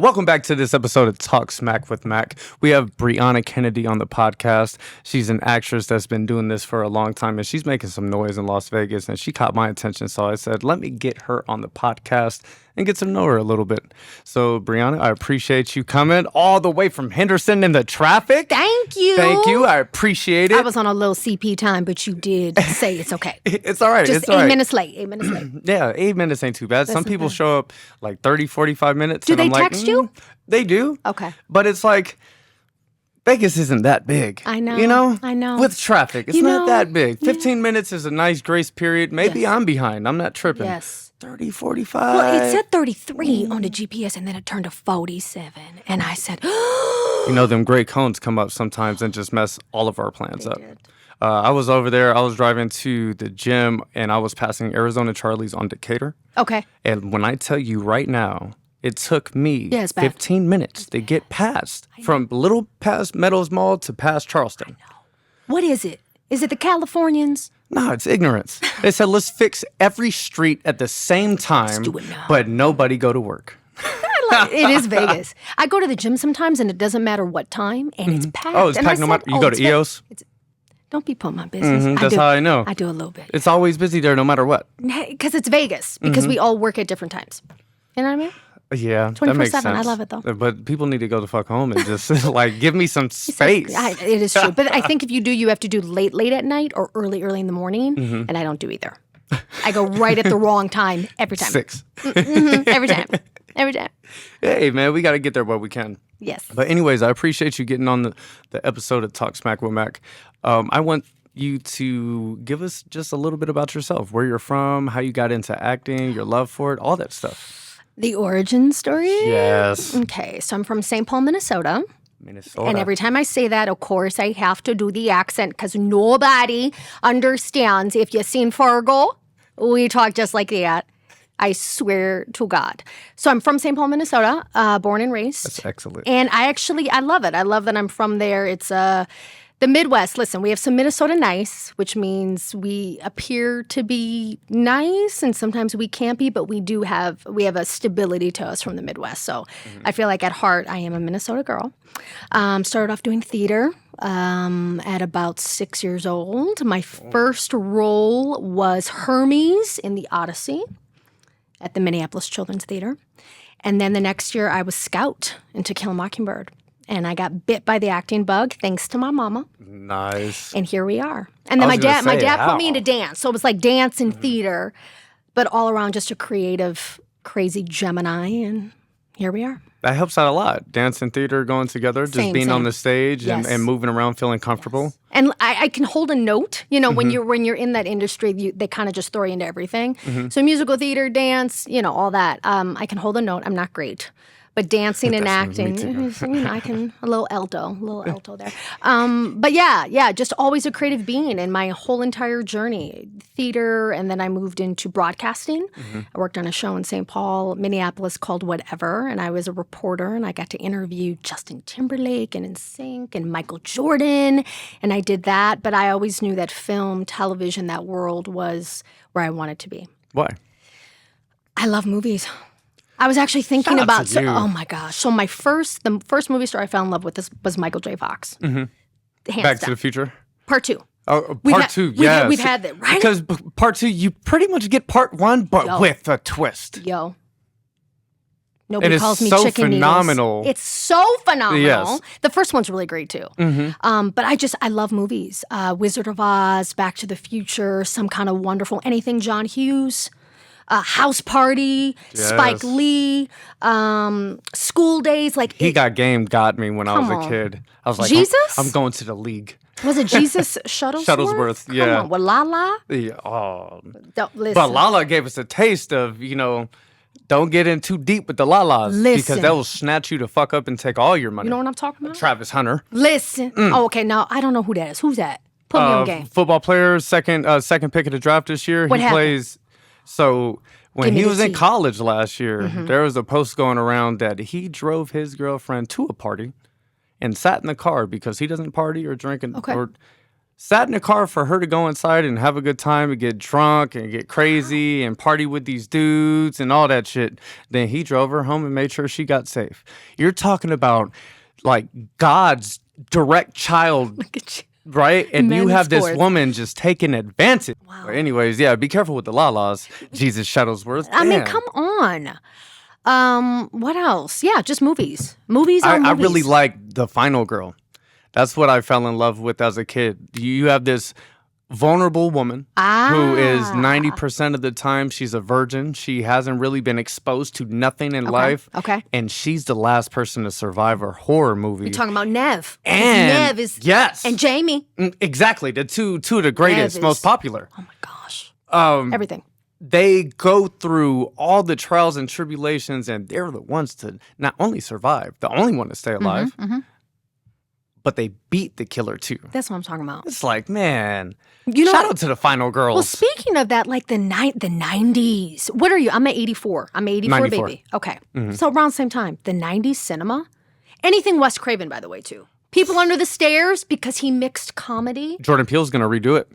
Welcome back to this episode of Talk Smack with Mac. We have Briana Kennedy on the podcast. She's an actress that's been doing this for a long time, and she's making some noise in Las Vegas, and she caught my attention, so I said, let me get her on the podcast and get to know her a little bit. So, Briana, I appreciate you coming all the way from Henderson in the traffic. Thank you. Thank you. I appreciate it. I was on a little CP time, but you did say it's okay. It's all right. Just it's all 8 right. minutes late. 8 minutes late. Yeah, 8 minutes ain't too bad. Some people show up like 30, 45 minutes. Do and they I'm text you? They do. Okay. But it's like, Vegas isn't that big. I know. You know? I know. With traffic, it's not that big. 15 minutes is a nice grace period. Maybe Yes. I'm behind. I'm not tripping. Yes. 30, 45. Well, it said 33 on the GPS, and then it turned to 47. And I said, You know, them gray cones come up sometimes and just mess all of our plans up. did. I was over there. I was driving to the gym, and I was passing Arizona Charlie's on Decatur. okay. And when I tell you right now, it took me Yeah, it's bad. 15 minutes to get past, from little past Meadows Mall to past Charleston. What is it? Is it the Californians? No, it's ignorance. They said, let's fix every street at the same time, do it now. but nobody go to work. It is Vegas. I go to the gym sometimes, and it doesn't matter what time, and it's packed. Oh, it's And I packed no said, matter. You go it's to Ve- EOS? Don't be putting my business. That's how I know. I do a little bit. It's always busy there no matter what. Because it's Vegas. Because we all work at different times. You know what I mean? Yeah, that makes 24/7. sense. I love it, though. But people need to go the fuck home and just like give me some space. It is true. But I think if you do, you have to do late at night or early in the morning. Mm-hmm. And I don't do either. I go right at the wrong time every time. 6. Every time. Every time. Hey, man, we got to get there where we can. Yes. But anyways, I appreciate you getting on the episode of Talk Smack with Mac. I want you to give us just a little bit about yourself, where you're from, how you got into acting, your love for it, all that stuff. The origin story? Yes. Okay. So I'm from St. Paul, Minnesota. Minnesota. And every time I say that, of course, I have to do the accent because nobody understands. If you've seen Fargo, we talk just like that. I swear to God. So I'm from St. Paul, Minnesota, born and raised. That's excellent. And I love it. I love that I'm from there. It's the Midwest. Listen, we have some Minnesota nice, which means we appear to be nice, and sometimes we can't be, but we have a stability to us from the Midwest. So I feel like at heart, I am a Minnesota girl. Started off doing theater at about 6 years old. My first role was Hermes in The Odyssey at the Minneapolis Children's Theater. And then the next year, I was Scout in To Kill a Mockingbird. And I got bit by the acting bug thanks to my mama. Nice. And here we are. And then my dad put me into dance. So it was like dance and theater, but all around just a creative, crazy Gemini. And here we are. That helps out a lot. Dance and theater going together, just being on the stage Yes. and moving around, feeling comfortable. Yes. And I can hold a note. You know, when you're in that industry, they kind of just throw you into everything. So musical theater, dance, all that. I can hold a note. I'm not great. But dancing and acting, I can a little alto there. But yeah, just always a creative being in my whole entire journey. Theater, and then I moved into broadcasting. I worked on a show in St. Paul, Minneapolis called Whatever, and I was a reporter, and I got to interview Justin Timberlake and NSYNC and Michael Jordan, and I did that. But I always knew that film, television, that world was where I wanted to be. Why? I love movies. I was actually thinking Shout out about, to you. oh my gosh. So the first movie star I fell in love with was Michael J. Fox. Hands Back to down. the Future? Part 2. Oh, We've part had- 2, we've had- yes. we've had that, right? Because part 2, you pretty much get part 1, but Yo. with a twist. Yo. Nobody And it's calls me so chicken phenomenal. needles. It's so phenomenal. Yes. The first one's really great too. But I love movies. Wizard of Oz, Back to the Future, Some Kind of Wonderful, anything John Hughes. House Party, Yes. Spike Lee, School Days. Like He Got Game got me when I was Come a on. kid. I was like, Jesus? I'm going to the league. Was it Jesus Shuttlesworth? Shuttlesworth, yeah. Come on, with Lala? Yeah, oh. Listen. But Lala gave us a taste of, don't get in too deep with the Lalas. Because Listen. that will snatch you to fuck up and take all your money. You know what I'm talking about? Travis Hunter. Listen. Oh, okay. Now, I don't know who that is. Who's that? Put me on game. Football player, second pick of the draft this year. What he happened? plays. So when Give me he the was in tea. college last year, there was a post going around that he drove his girlfriend to a party and sat in the car because he doesn't party or drink. Okay. Or sat in a car for her to go inside and have a good time and get drunk and get crazy and party with these dudes and all that shit. Then he drove her home and made sure she got safe. You're talking about like God's direct child. Look at you. Right? And Men you in have this sports. woman just taking advantage. Wow. Anyways, yeah, be careful with the laws. Jesus Shuttlesworth. I mean, Damn. come on. What else? Yeah, just movies. Movies I on movies. really like The Final Girl. That's what I fell in love with as a kid. You have this vulnerable woman who is 90% of the time she's a virgin. She hasn't really been exposed to nothing in life. Okay. And she's the last person to survive a horror movie. You're talking about Nev. 'Cause And Nev is yes. and Jamie. Exactly. The two of the greatest, is- most popular. Oh my gosh. Everything. Everything. They go through all the trials and tribulations, and they're the ones to not only survive, the only one to stay alive, but they beat the killer too. That's what I'm talking about. It's like, man, You know, shout out to the Final Girls. well, speaking of that, like the 90s. What are you? I'm at 84. I'm an 84 94. baby. Okay. So around the same time, the 90s cinema. Anything Wes Craven, by the way, too. People Under the Stairs, because he mixed comedy. Jordan Peele's going to redo it.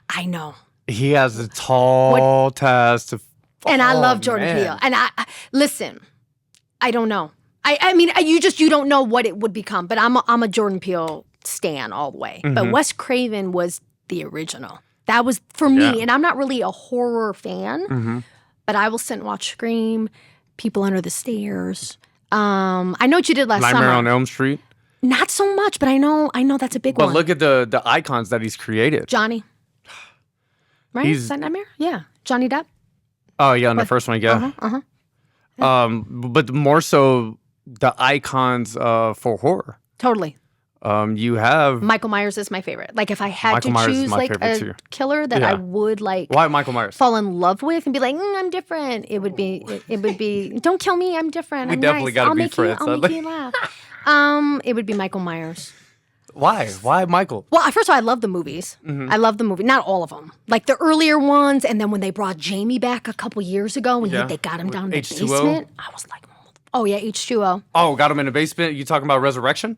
I know. He has a tall task to... And I Oh, love Jordan man. Peele. And I listen, I don't know. I mean, you don't know what it would become. But I'm a Jordan Peele stan all the way. But Wes Craven was the original. That was for me. Yeah. And I'm not really a horror fan, but I will sit and watch Scream, People Under the Stairs. I know what you did last Nightmare summer. on Elm Street. Not so much, but I know that's a big But one. look at the icons that he's created. Johnny. Right? He's- Is that Nightmare? Yeah. Johnny Depp. Oh, yeah, in the first one, yeah. But more so the icons for horror. Totally. You have... Michael Myers is my favorite. Like if I had Michael to Myers is choose my like favorite a too. killer that Yeah. I would like Why Michael Myers? fall in love with and be like, I'm different. It would be don't kill me, I'm different. We I'm definitely nice. gotta I'll be make friends. You, I'll make you laugh. It would be Michael Myers. Why? Why Michael? Well, first of all, I love the movies. I love the movie. Not all of them. Like the earlier ones, and then when they brought Jamie back a couple years ago when Yeah. they got him With down in the H2O? basement, I was like, oh yeah, H2O. Oh, got him in the basement? You talking about Resurrection?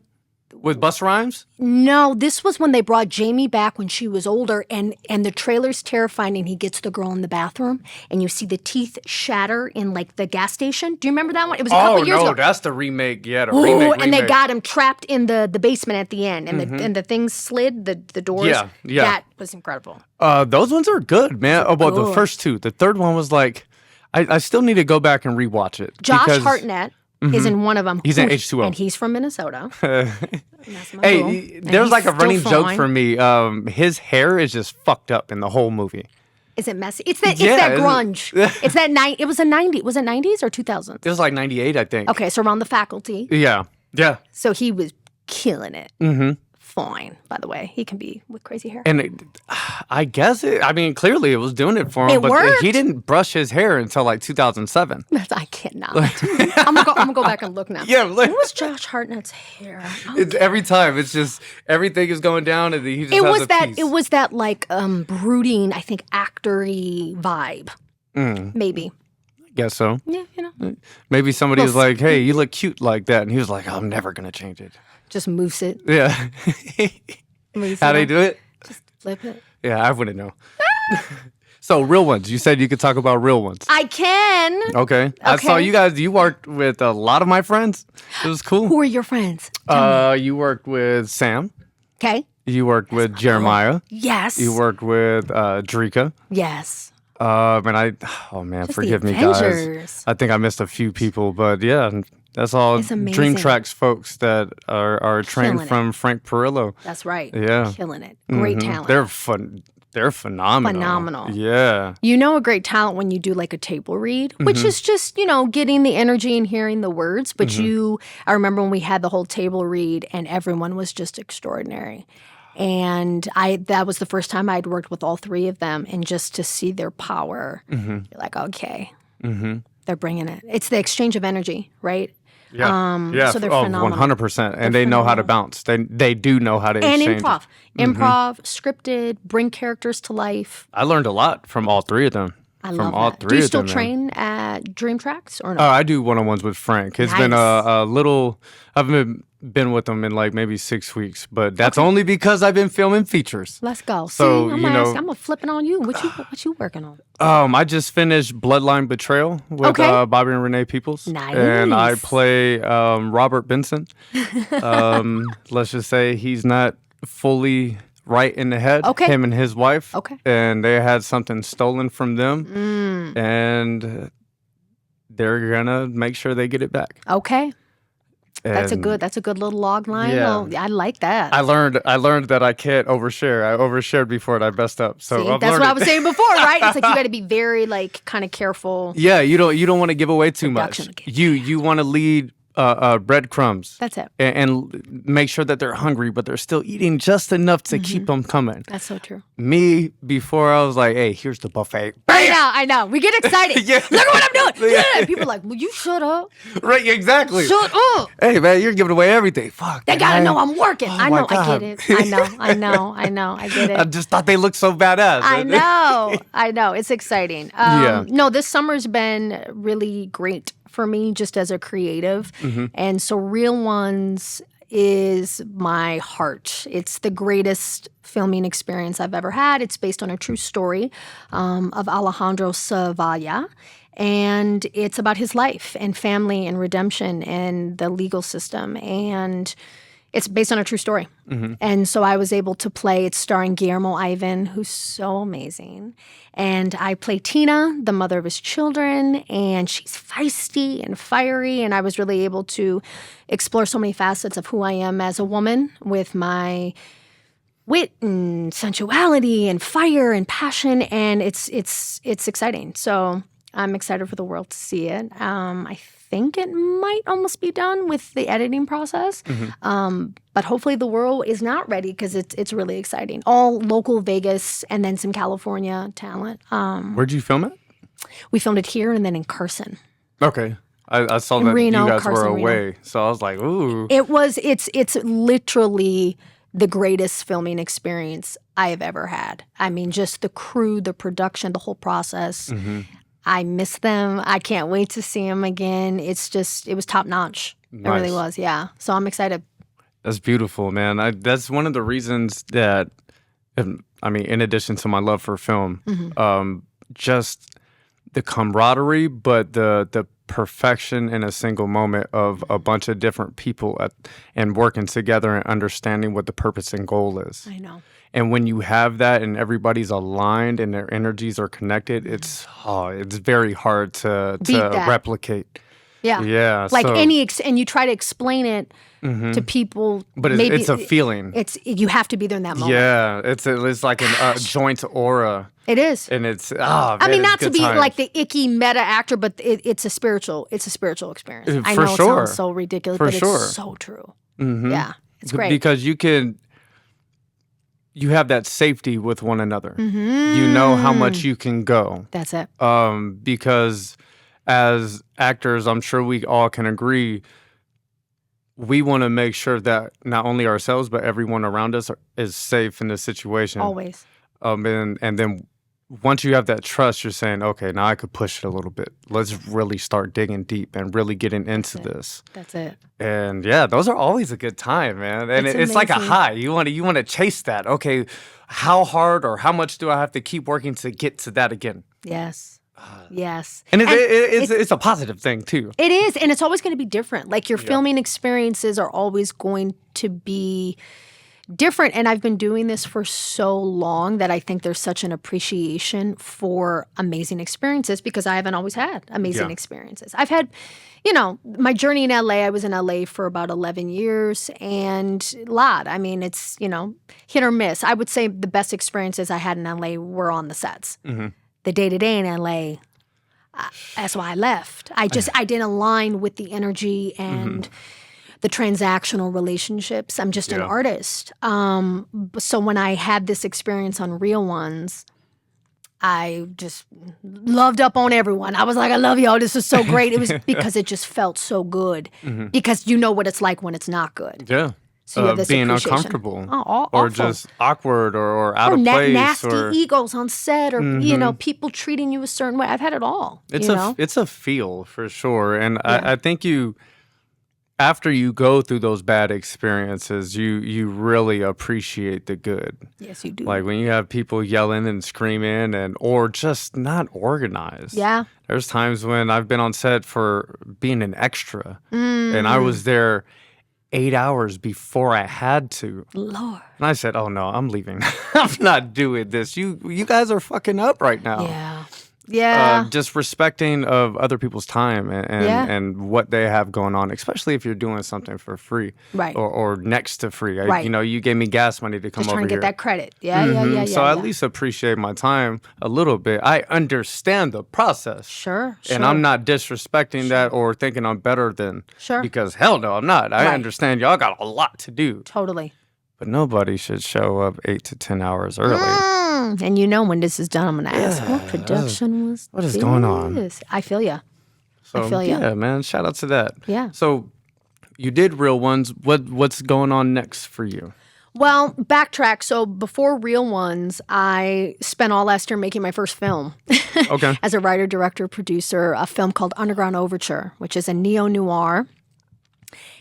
With Busta Rhymes? No, this was when they brought Jamie back when she was older, and the trailer's terrifying, and he gets the girl in the bathroom, and you see the teeth shatter in like the gas station. Do you remember that one? It was a couple years ago. That's the remake. Yeah, the Ooh, remake. and they got him trapped in the basement at the end, and the things slid, the doors. Yeah, yeah. That was incredible. Those ones are good, man. Oh, well, the good. first two. The third one was like, I still need to go back and rewatch it. Josh because- Hartnett is in one of them. He's in H2O. And he's from Minnesota. That's my boo. Hey, And there's he's like a still running joke fine. for me. His hair is just fucked up in the whole movie. Is it messy? It's that Yeah, grunge. It's that it was a 90s. Was it 90s or 2000s? It was like 98, I think. Okay, so around the faculty. Yeah. Yeah. So he was killing it. Fine, by the way. He can be with crazy hair. And I guess I mean, clearly it was doing it for him. It but worked. he didn't brush his hair until like 2007. I cannot. I'm gonna go back and look now. Yeah, like- What was Josh Hartnett's hair? Oh, It's every time. It's just everything is going down, and he just it has was a that. piece. It was that like brooding, I think, actory vibe. Maybe. Guess so. Yeah, you know. Maybe somebody was Well, like, "Hey, you look cute like that," and he was like, "I'm never gonna change it." Just moose it. Yeah. Moose How it they up, do it? Just flip it. Yeah, I wouldn't know. So real ones. You said you could talk about real ones. I can. Okay. I saw Okay. you guys. You worked with a lot of my friends. It was cool. Who are your friends? You worked with Sam. Okay. You worked with Jeremiah. Yes. You worked with Drika. Yes. Oh man, Just forgive the me, guys. Avengers. I think I missed a few people, but yeah, that's all It's amazing. Dream Tracks folks that are trained Killing it. from Frank Perillo. That's right. Yeah. Killing it. Great talent. They're fun. They're phenomenal. Phenomenal. Yeah. You know a great talent when you do like a table read, which is just, getting the energy and hearing the words. But I remember when we had the whole table read and everyone was just extraordinary. And that was the first time I'd worked with all three of them, and just to see their power, you're like, okay, they're bringing it. It's the exchange of energy, right? Yeah. Yeah. So they're phenomenal. 100%. And they know how to bounce. They do know how to And exchange. improv, scripted, bring characters to life. I learned a lot from all three of them. I from love all that. three Do you of still them, man. train at Dream Tracks or no? I do one-on-ones with Frank. It's been Nice. a little. I've been been with them in like maybe 6 weeks, but that's only because I've been filming features. Let's go. So, See, I'm gonna flip it on you. What you working on? I just finished Bloodline Betrayal with Bobby and Renee Peoples. Nice. And I play Robert Benson. Let's just say he's not fully right in the head. Okay. Him and his wife. Okay. And they had something stolen from them. And they're gonna make sure they get it back. Okay. That's a And good little log line. Yeah. Well, I like that. I learned that I can't overshare. I overshared before and I messed up. So See, I've that's learned what I it. was saying before, right? It's like you got to be very like kind of careful. Yeah, you don't want to give away too much. Production. You want to lead breadcrumbs. That's it. And make sure that they're hungry, but they're still eating just enough to keep them coming. That's so true. Me, before I was like, hey, here's the buffet. I know. We get excited. Yeah. Look at what I'm doing. Yeah. Yeah. People are like, well, you shut up. Right, exactly. Shut up. Hey, man, you're giving away everything. Fuck. They got to man. know I'm working. Oh, I my know. I God. get it. I know. I get it. I just thought they looked so badass. I know. It's exciting. Yeah. No, this summer's been really great for me just as a creative. And so Real Ones is my heart. It's the greatest filming experience I've ever had. It's based on a true story of Alejandro Zavalla. And it's about his life and family and redemption and the legal system. And it's based on a true story. And so I was able to play, it's starring Guillermo Ivan, who's so amazing. And I play Tina, the mother of his children, and she's feisty and fiery. And I was really able to explore so many facets of who I am as a woman with my wit and sensuality and fire and passion. And it's exciting. So I'm excited for the world to see it. I think it might almost be done with the editing process. But hopefully the world is not ready because it's really exciting. All local Vegas and then some California talent. Where'd you film it? We filmed it here and then in Carson. Okay. I saw that Reno, you guys Carson, were Reno. away. So I was like, ooh. It's literally the greatest filming experience I have ever had. I mean, just the crew, the production, the whole process. I miss them. I can't wait to see them again. It was top notch. It really Nice. was, yeah. So I'm excited. That's beautiful, man. That's one of the reasons that, I mean, in addition to my love for film, just the camaraderie, but the perfection in a single moment of a bunch of different people and working together and understanding what the purpose and goal is. I know. And when you have that and everybody's aligned and their energies are connected, it's very hard to Beat that. replicate. Yeah. Yeah. Like so, and you try to explain it to people. but maybe it's a feeling. You have to be there in that moment. Yeah, it's like a joint aura, It is. and it's I mean, it's not to good be times. like the icky meta actor, but it's a spiritual experience. I For know sure. it sounds so ridiculous, For but sure. it's so true. Yeah, it's great. because you have that safety with one another. You know how much you can go. That's it. Because as actors, I'm sure we all can agree, we want to make sure that not only ourselves, but everyone around us is safe in this situation. Always. And then once you have that trust, you're saying, okay, now I could push it a little bit. Let's really start digging deep and really getting into this. That's it. And yeah, those are always a good time, man. And it's like a amazing. high. You want to chase that. Okay, how hard or how much do I have to keep working to get to that again? Yes. Yes. And it's a positive thing too. It is, and it's always going to be different. Like your filming experiences are always going to be different. And I've been doing this for so long that I think there's such an appreciation for amazing experiences because I haven't always had amazing experiences. I've had, my journey in LA, I was in LA for about 11 years and a lot. I mean, it's, hit or miss. I would say the best experiences I had in LA were on the sets. The day-to-day in LA, that's why I left. I didn't align with the energy and the transactional relationships. I'm just an artist. So when I had this experience on Real Ones, I just loved up on everyone. I was like, I love y'all. This is so great. It was because it just felt so good. Because you know what it's like when it's not good. Yeah. So you have this being appreciation. uncomfortable Or or just awkward or out of place nasty or egos on set or people treating you a certain way. I've had it all. it's a feel for sure. And I think after you go through those bad experiences, you really appreciate the good. Yes, you do. Like when you have people yelling and screaming or just not organized. Yeah. There's times when I've been on set for being an extra and I was there 8 hours before I had to. Lord. And I said, "Oh no, I'm leaving. I'm not doing this. You guys are fucking up right now." Yeah. Yeah. Just respecting of other people's time and what they have going on, especially if you're doing something for free, Right. or next to free. Right. You gave me gas money to come Just over trying to here. get that credit. Yeah. So I at least appreciate my time a little bit. I understand the process. Sure. And I'm not disrespecting that or thinking I'm better than. Sure. Because hell no, I'm not. I understand y'all got a lot to do. Totally. But nobody should show up 8 to 10 hours early. And when this is done, I'm going to ask what production was what is going on? I feel you. So, I feel you. Yeah, man. Shout out to that. Yeah. So you did Real Ones. What's going on next for you? Well, backtrack. So before Real Ones, I spent all last year making my first film. Okay. As a writer, director, producer, a film called Underground Overture, which is a neo-noir.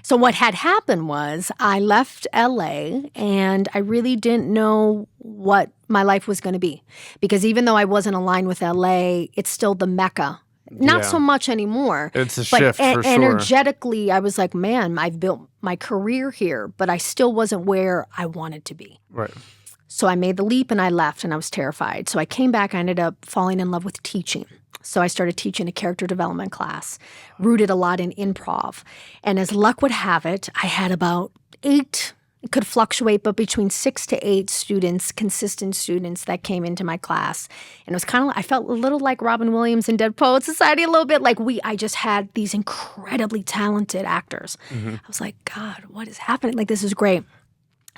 So what had happened was I left LA and I really didn't know what my life was going to be. Because even though I wasn't aligned with LA, it's still the Mecca. Not so much anymore. It's a shift for sure. Energetically, I was like, man, I've built my career here, but I still wasn't where I wanted to be. Right. So I made the leap and I left and I was terrified. So I came back, I ended up falling in love with teaching. So I started teaching a character development class, rooted a lot in improv. And as luck would have it, I had about 8, it could fluctuate, but between 6 to 8 students, consistent students that came into my class. And it was kind of, I felt a little like Robin Williams in Dead Poets Society, a little bit like I just had these incredibly talented actors. I was like, God, what is happening? Like, this is great.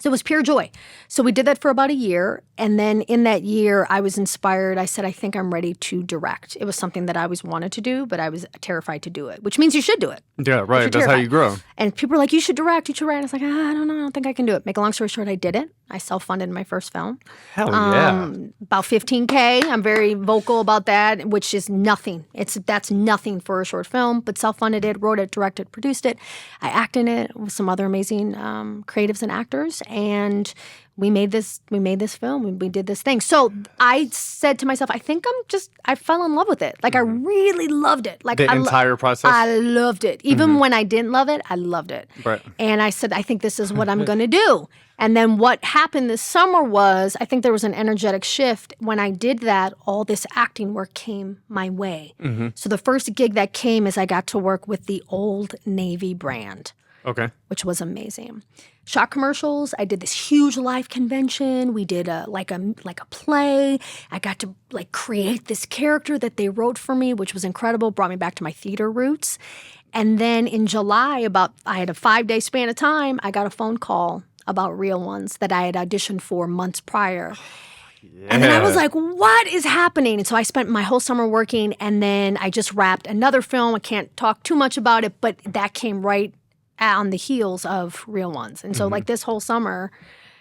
So it was pure joy. So we did that for about a year. And then in that year, I was inspired. I said, I think I'm ready to direct. It was something that I always wanted to do, but I was terrified to do it, which means you should do it. Yeah, right. That's how you grow. And people were like, you should direct, you should write. And I was like, I don't know. I don't think I can do it. Make a long story short, I did it. I self-funded my first film. Hell yeah. About $15K. I'm very vocal about that, which is nothing. That's nothing for a short film, but self-funded it, wrote it, directed, produced it. I acted in it with some other amazing creatives and actors. And we made this film. We did this thing. So I said to myself, I fell in love with it. Like I really loved it. Like the entire process? I loved it. Even when I didn't love it, I loved it. Right. And I said, I think this is what I'm going to do. And then what happened this summer was, I think there was an energetic shift. When I did that, all this acting work came my way. So the first gig that came is I got to work with the Old Navy brand. Okay. Which was amazing. Shot commercials. I did this huge live convention. We did a play. I got to create this character that they wrote for me, which was incredible. Brought me back to my theater roots. And then in July, I had a 5-day span of time. I got a phone call about Real Ones that I had auditioned for months prior. Yeah. And then I was like, what is happening? And so I spent my whole summer working, and then I just wrapped another film. I can't talk too much about it, but that came right on the heels of Real Ones. And so this whole summer,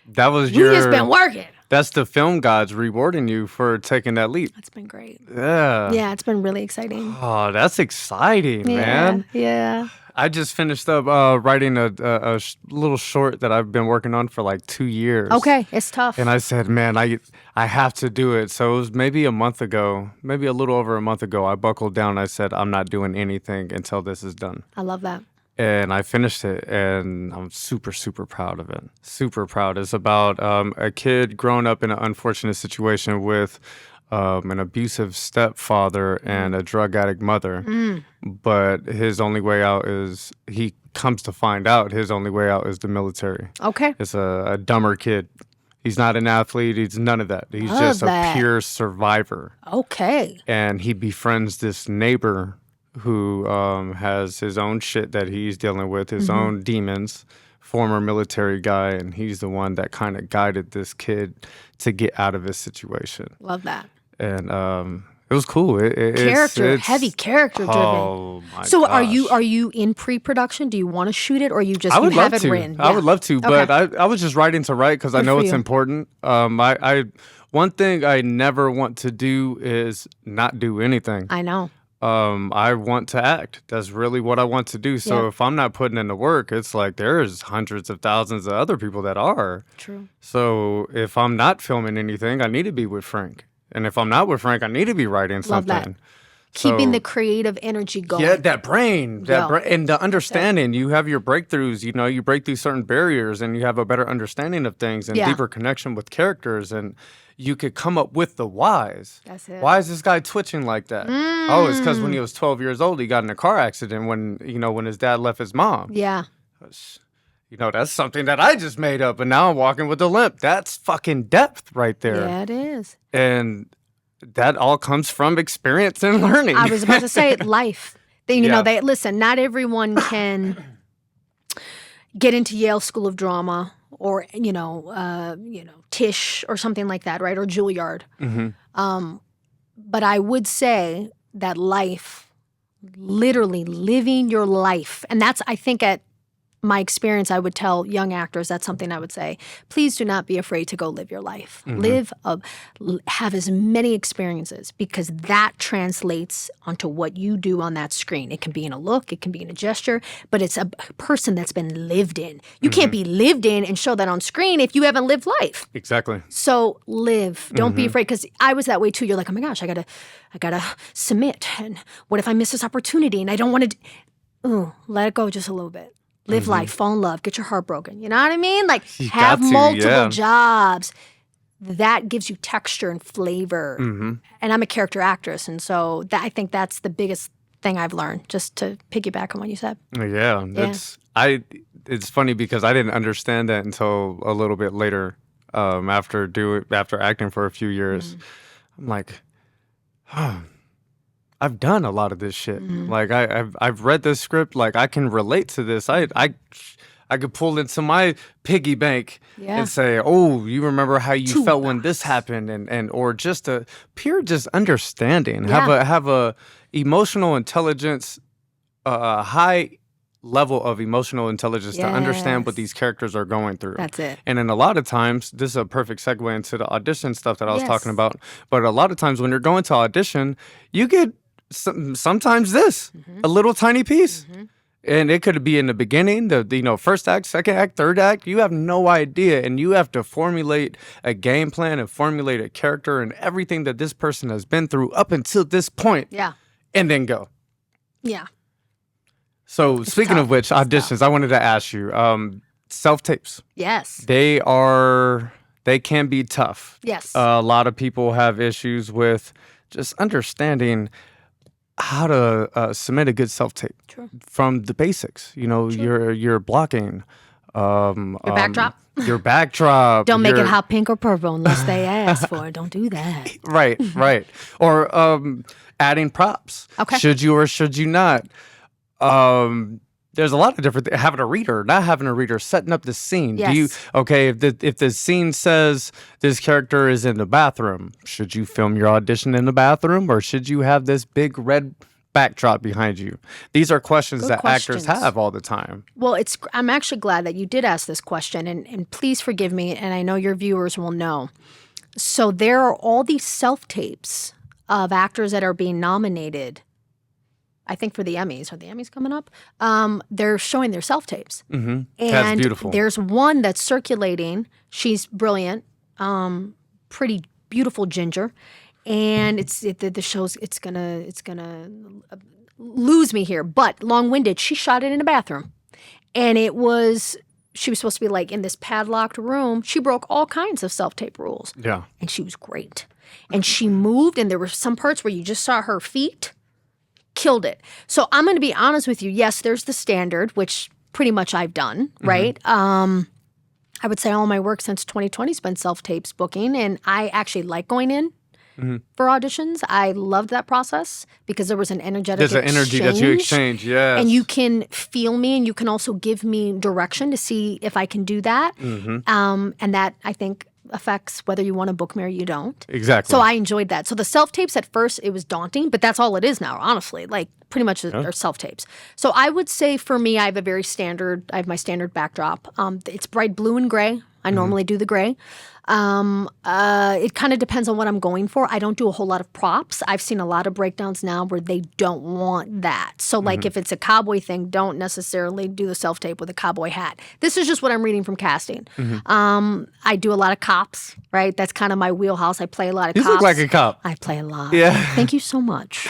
that was we just been working. That's the film gods rewarding you for taking that leap. That's been great. Yeah. Yeah, it's been really exciting. Oh, that's exciting, man. Yeah. I just finished up writing a little short that I've been working on for 2 years. Okay, it's tough. And I said, man, I have to do it. So it was maybe a month ago, maybe a little over a month ago, I buckled down. I said, I'm not doing anything until this is done. I love that. And I finished it, and I'm super, super proud of it. Super proud. It's about a kid growing up in an unfortunate situation with an abusive stepfather and a drug addict mother. But his only way out is, he comes to find out, his only way out is the military. Okay. It's a dumber kid. He's not an athlete. He's none of that. He's just a pure survivor. Okay. And he befriends this neighbor who has his own shit that he's dealing with, his own demons, former military guy, and he's the one that kind of guided this kid to get out of his situation. Love that. And it was cool. Heavy character driven. Oh my So gosh. are you in pre-production? Do you want to shoot it, or you just I would have love it to. written? I would love to, but Okay. I was just writing to write because I know for it's you. important. One thing I never want to do is not do anything. I know. I want to act. That's really what I want to do. So Yeah. if I'm not putting in the work, it's like there's hundreds of thousands of other people that are. True. So if I'm not filming anything, I need to be with Frank. And if I'm not with Frank, I need to be writing Love that. something. Keeping So the creative energy going. yeah, that brain, Yo. and the understanding. You have your breakthroughs. You know, you break through certain barriers, and you have a better understanding of things and Yeah. deeper connection with characters, and you could come up with the whys. That's it. Why is this guy twitching like that? Oh, it's because when he was 12 years old, he got in a car accident when his dad left his mom. Yeah. That's something that I just made up, and now I'm walking with a limp. That's fucking depth right there. Yeah, it is. And that all comes from experience and learning. I was about to say life. Yeah. Listen, not everyone can get into Yale School of Drama or, Tisch or something like that, right? Or Juilliard. But I would say that life, literally living your life, and that's, I think, at my experience, I would tell young actors, that's something I would say. Please do not be afraid to go live your life. Have as many experiences, because that translates onto what you do on that screen. It can be in a look, it can be in a gesture, but it's a person that's been lived in. You can't be lived in and show that on screen if you haven't lived life. Exactly. So live. Don't be afraid, because I was that way too. You're like, oh my gosh, I gotta submit, and what if I miss this opportunity and I don't want to? Let it go just a little bit. Live life, fall in love, get your heart broken. You know what I mean? Like, have multiple jobs. That gives you texture and flavor. And I'm a character actress, and so I think that's the biggest thing I've learned, just to piggyback on what you said. Yeah. It's funny because I didn't understand that until a little bit later, after acting for a few years. I'm like, I've done a lot of this shit. Like I've read this script. Like I can relate to this. I could pull into my piggy bank and say, "Oh, you remember how you felt when this happened," and or just a pure understanding. Yeah. Have a emotional intelligence, high level of emotional intelligence to understand what these characters are going through. That's it. And then a lot of times, this is a perfect segue into the audition stuff that I was talking about. But a lot of times when you're going to audition, you get sometimes a little tiny piece. And it could be in the beginning, the first act, second act, third act. You have no idea, and you have to formulate a game plan and formulate a character and everything that this person has been through up until this point. Yeah. And then go. Yeah. So speaking of which, auditions, I wanted to ask you, self-tapes. Yes. They can be tough. Yes. A lot of people have issues with just understanding how to submit a good self-tape. True. From the basics. Your blocking. Your backdrop. Your backdrop. Don't make it hot pink or purple unless they ask for it. Don't do that. Right. Or adding props. Okay. Should you or should you not? There's a lot of different things. Having a reader, not having a reader, setting up the scene. Yes. If the scene says this character is in the bathroom, should you film your audition in the bathroom, or should you have this big red backdrop behind you? These are questions that actors have all the time. Well, I'm actually glad that you did ask this question, and please forgive me, and I know your viewers will know. So there are all these self-tapes of actors that are being nominated, I think, for the Emmys. Are the Emmys coming up? They're showing their self-tapes. Mm-hmm. And that's beautiful. There's one that's circulating. She's brilliant, pretty beautiful ginger. And the show's it's gonna lose me here, but long-winded. She shot it in a bathroom, and she was supposed to be like in this padlocked room. She broke all kinds of self-tape rules. Yeah, and she was great. And she moved, and there were some parts where you just saw her feet. Killed it. So I'm going to be honest with you. Yes, there's the standard, which pretty much I've done, right? I would say all my work since 2020 has been self-tapes booking, and I actually like going in for auditions. I loved that process because there was an energetic exchange. There's an energy that you exchange, yes. And you can feel me, and you can also give me direction to see if I can do that. And that, I think, affects whether you want to book me or you don't. Exactly. So I enjoyed that. So the self-tapes at first, it was daunting, but that's all it is now, honestly. Like, pretty much are self-tapes. So I would say for me, I have my standard backdrop. It's bright blue and gray, I normally do the gray. It kind of depends on what I'm going for. I don't do a whole lot of props. I've seen a lot of breakdowns now where they don't want that. So like if it's a cowboy thing, don't necessarily do the self-tape with a cowboy hat. This is just what I'm reading from casting. I do a lot of cops, right? That's kind of my wheelhouse. I play a lot of cops. You look like a cop. I play a lot. Yeah. Thank you so much.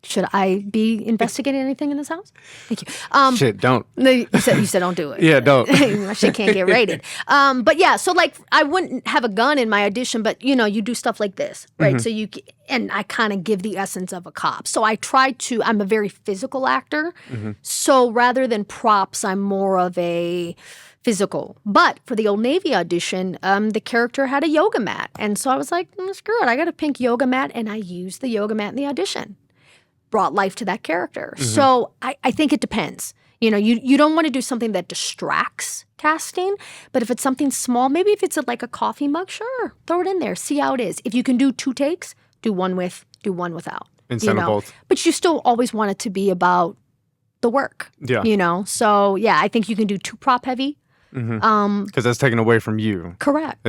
Should I be investigating anything in this house? Thank you. Shit, don't. No, you said don't do it. Yeah, don't. My shit can't get rated. But yeah, so like I wouldn't have a gun in my audition, but you do stuff like this, right? So and I kind of give the essence of a cop. So I I'm a very physical actor. So rather than props, I'm more of a physical. But for the Old Navy audition, the character had a yoga mat. And so I was like, screw it, I got a pink yoga mat, and I used the yoga mat in the audition. Brought life to that character. So I think it depends. You don't want to do something that distracts casting, but if it's something small, maybe if it's like a coffee mug, sure, throw it in there, see how it is. If you can do 2 takes, do one with, do one without. Instead of both. But you still always want it to be about the work. Yeah. So yeah, I think you can do 2 prop heavy. Because that's taken away from you. Correct.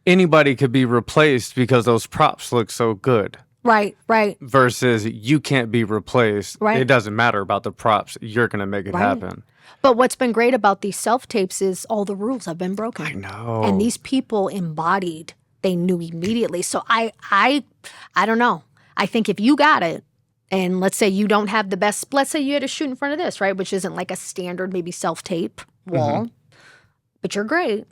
Anybody could be replaced because those props look so good. Right. Versus you can't be replaced. Right. It doesn't matter about the props. You're going to make it happen. But what's been great about these self-tapes is all the rules have been broken. I know. And these people embodied, they knew immediately. So I don't know. I think if you got it, and let's say you don't have the best, let's say you had to shoot in front of this, right? Which isn't like a standard maybe self-tape wall. But you're great.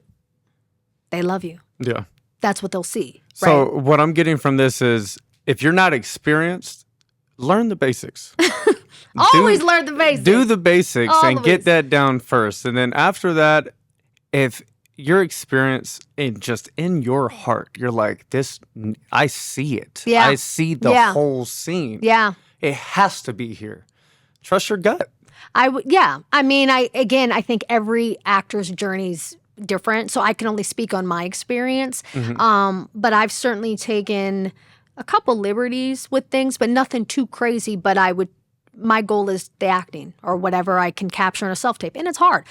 They love you. Yeah. That's what they'll see. So what I'm getting from this is, if you're not experienced, learn the basics. Always learn the basics. Do the basics and get Always. that down first. And then after that, if you're experienced in your heart, you're like, this, I see it. Yeah. I see the whole scene. Yeah. It has to be here. Trust your gut. Yeah. I mean, I think every actor's journey's different, so I can only speak on my experience. But I've certainly taken a couple liberties with things, but nothing too crazy. But my goal is the acting or whatever I can capture in a self-tape. And it's hard.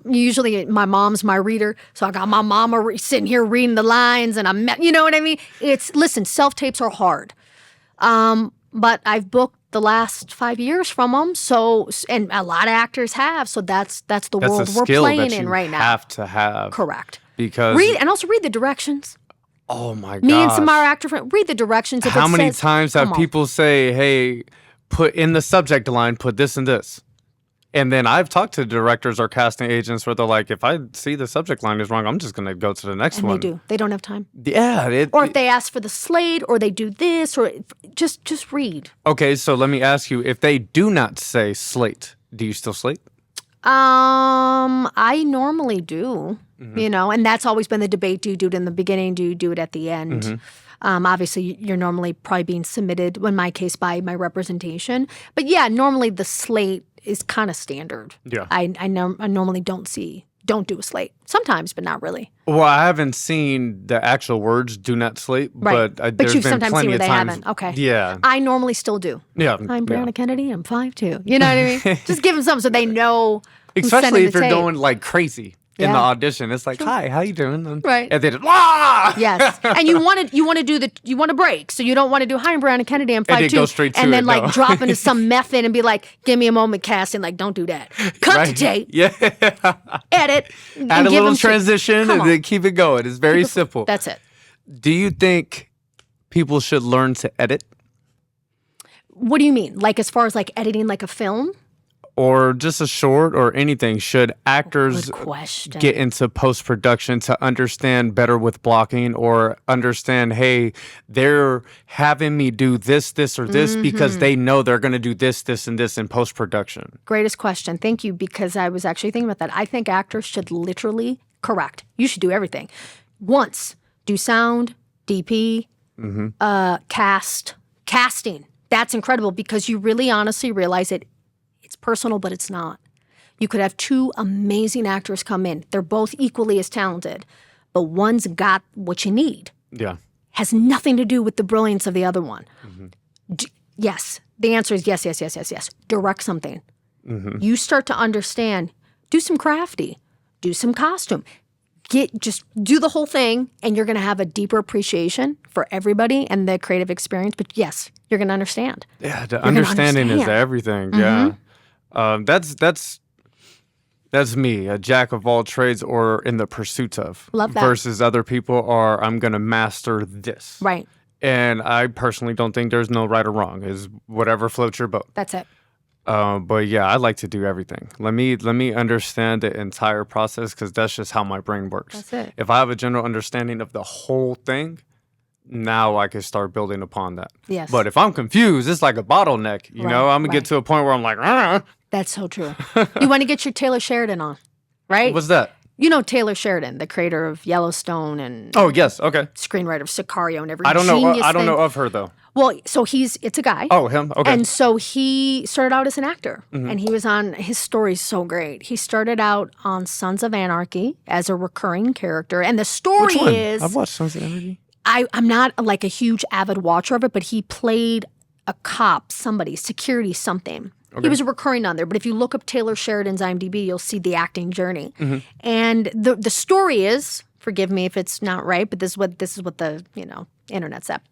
Usually my mom's my reader. So I got my mama sitting here reading the lines and you know what I mean? Listen, self-tapes are hard. But I've booked the last 5 years from them. So, and a lot of actors have. So that's the world we're playing in right now. Have to have. Correct. Because and also read the directions. Oh my god! Me and some of our actor friends read the directions. How many times have people say, "Hey, put in the subject line, put this and this," and then I've talked to directors or casting agents where they're like, "If I see the subject line is wrong, I'm just going to go to the next one." They do. They don't have time. Yeah. Or if they ask for the slate, or they do this, or just read. Okay, so let me ask you: if they do not say slate, do you still slate? I normally do. And that's always been the debate. Do you do it in the beginning? Do you do it at the end? Obviously, you're normally probably being submitted, in my case, by my representation. But yeah, normally the slate is kind of standard. Yeah. I normally don't do a slate. Sometimes, but not really. Well, I haven't seen the actual words "do not slate," Right. but But there's you've been sometimes plenty seen where of they times. haven't. Okay. Yeah. I normally still do. Yeah. I'm Briana Kennedy. I'm 5'2". You know what I mean? Just give them something so they know. Especially if you're tape. going like crazy in the audition. It's like, "Hi, how you doing?" And, Right. And then, "Wah!" Yes, and you want to break, so you don't want to do "Hi, I'm Briana Kennedy, I'm 5'2", then go straight to and then it, like no. drop into some method and be like, "Give me a moment, casting." Like, don't do that. Cut the tape, Yeah. edit, Add and a give little them transition Come and on. then keep it going. It's very simple. That's it. Do you think people should learn to edit? What do you mean? Like as far as like editing like a film? Or just a short or anything? Should actors Good question. get into post-production to understand better with blocking or understand, hey, they're having me do this, or this because they know they're going to do this, and this in post-production? Greatest question. Thank you, because I was actually thinking about that. I think actors should literally, correct. You should do everything. Once, do sound, DP, casting. That's incredible because you really honestly realize it's personal, but it's not. You could have 2 amazing actors come in. They're both equally as talented, but one's got what you need. Yeah. Has nothing to do with the brilliance of the other one. Yes. The answer is yes. Direct something. You start to understand. Do some crafty. Do some costume. just do the whole thing, and you're going to have a deeper appreciation for everybody and the creative experience. But yes, you're going to understand. Yeah, the understanding is everything. Yeah, that's me, a jack of all trades, or in the pursuit of. Love that. Versus other people are, I'm going to master this. Right. And I personally don't think there's no right or wrong. Is whatever floats your boat. That's it. But yeah, I like to do everything. Let me understand the entire process, because that's just how my brain works. That's it. If I have a general understanding of the whole thing, now I can start building upon that. Yes. But if I'm confused, it's like a bottleneck. You know, I'm gonna get to a point where I'm like, That's so true. You want to get your Taylor Sheridan on, right? What's that? You know Taylor Sheridan, the creator of Yellowstone and Oh yes, okay. screenwriter of Sicario and every I don't know thing. of her though. Well, so it's a guy. Oh, him? Okay. And so he started out as an actor, and he was on, his story's so great. He started out on Sons of Anarchy as a recurring character, and the story Which one? is... I've watched Sons of Anarchy. I'm not like a huge avid watcher of it, but he played a cop, security something. Okay. He was recurring on there, but if you look up Taylor Sheridan's IMDb, you'll see the acting journey. And the story is, forgive me if it's not right, but this is what the internet's at.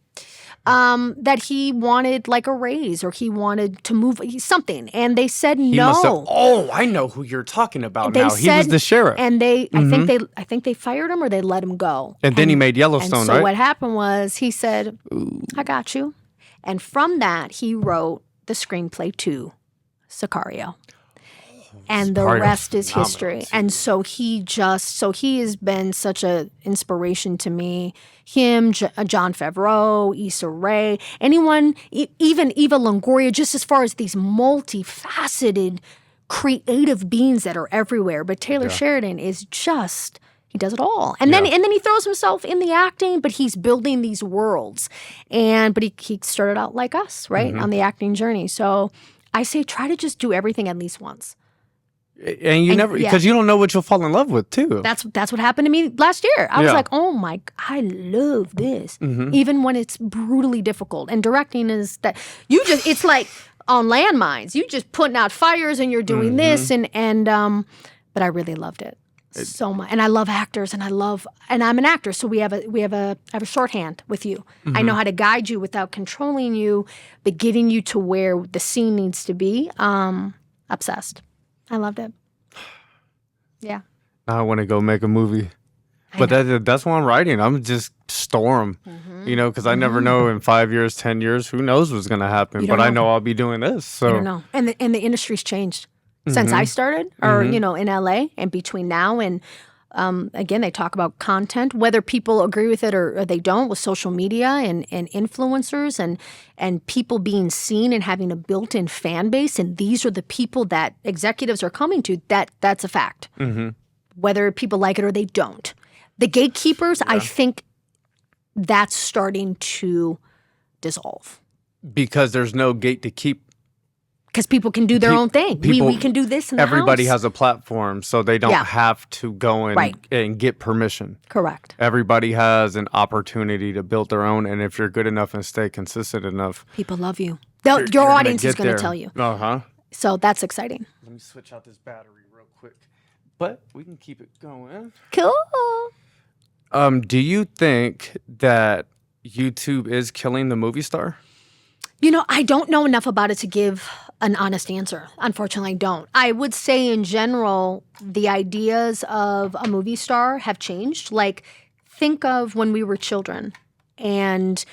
That he wanted like a raise, or he wanted to move something, and they said no. I know who you're talking about now. He was the sheriff, and I think they fired him or they let him go. And then he made Yellowstone, so right? What happened was he said, "I got you," and from that he wrote the screenplay to Sicario. And the rest is history. And so he has been such an inspiration to me. Him, Jon Favreau, Issa Rae, anyone, even Eva Longoria, just as far as these multifaceted creative beings that are everywhere. But Taylor Sheridan is just, he does it all. And then he throws himself in the acting, but he's building these worlds. But he started out like us, right, on the acting journey. So I say try to just do everything at least once. And you never, because you don't know what you'll fall in love with too. That's what happened to me last year. I was like, oh my, I love this. Even when it's brutally difficult. And directing is that it's like on landmines. You just putting out fires and you're doing this but I really loved it so much. And I love actors and I'm an actor. So I have a shorthand with you. I know how to guide you without controlling you, but getting you to where the scene needs to be. Obsessed. I loved it. Yeah. I want to go make a movie. But that's why I'm writing. I'm just storm, because I never know in 5 years, 10 years, who knows what's going to happen. But I know I'll be doing this. So. I don't know. And the industry's changed since I started, or, in LA, and between now and again, they talk about content, whether people agree with it or they don't, with social media and influencers and people being seen and having a built-in fan base. And these are the people that executives are coming to. That's a fact. Whether people like it or they don't. The gatekeepers, I think that's starting to dissolve. Because there's no gate to keep. Because people can do their own thing. We can do this in the Everybody house. has a platform, so they don't have to go and get permission. Correct. Everybody has an opportunity to build their own, and if you're good enough and stay consistent enough, people love you. Your audience is going to tell you. So that's exciting. Let me switch out this battery real quick. But we can keep it going. Cool. Do you think that YouTube is killing the movie star? I don't know enough about it to give an honest answer. Unfortunately, I don't. I would say in general, the ideas of a movie star have changed. Like, think of when we were children and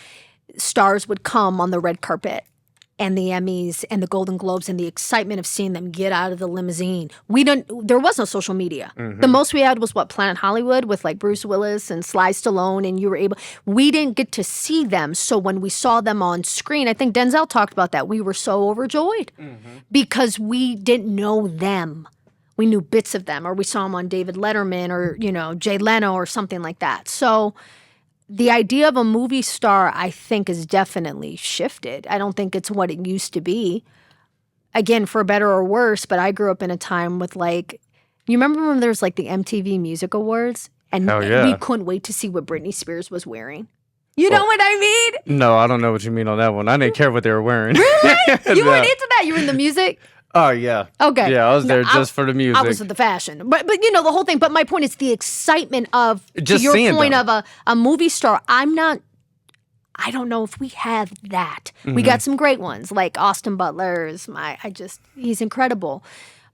stars would come on the red carpet and the Emmys and the Golden Globes and the excitement of seeing them get out of the limousine. There was no social media. The most we had was Planet Hollywood with like Bruce Willis and Sly Stallone, and we didn't get to see them. So when we saw them on screen, I think Denzel talked about that. We were so overjoyed because we didn't know them. We knew bits of them, or we saw them on David Letterman or, Jay Leno or something like that. So the idea of a movie star, I think, has definitely shifted. I don't think it's what it used to be. Again, for better or worse, but I grew up in a time with you remember when there was the MTV Music Awards? And we couldn't wait to see what Britney Spears was wearing. You know what I mean? No, I don't know what you mean on that one. I didn't care what they were wearing. Really? You weren't into that? You were in the music? Oh yeah. Okay. Yeah, I was there No, just for the music. I was at the fashion. But the whole thing. But my point is the excitement of, Just to your seeing point, them. of a movie star. I don't know if we have that. Mm-hmm. We got some great ones, like Austin Butler's. He's incredible.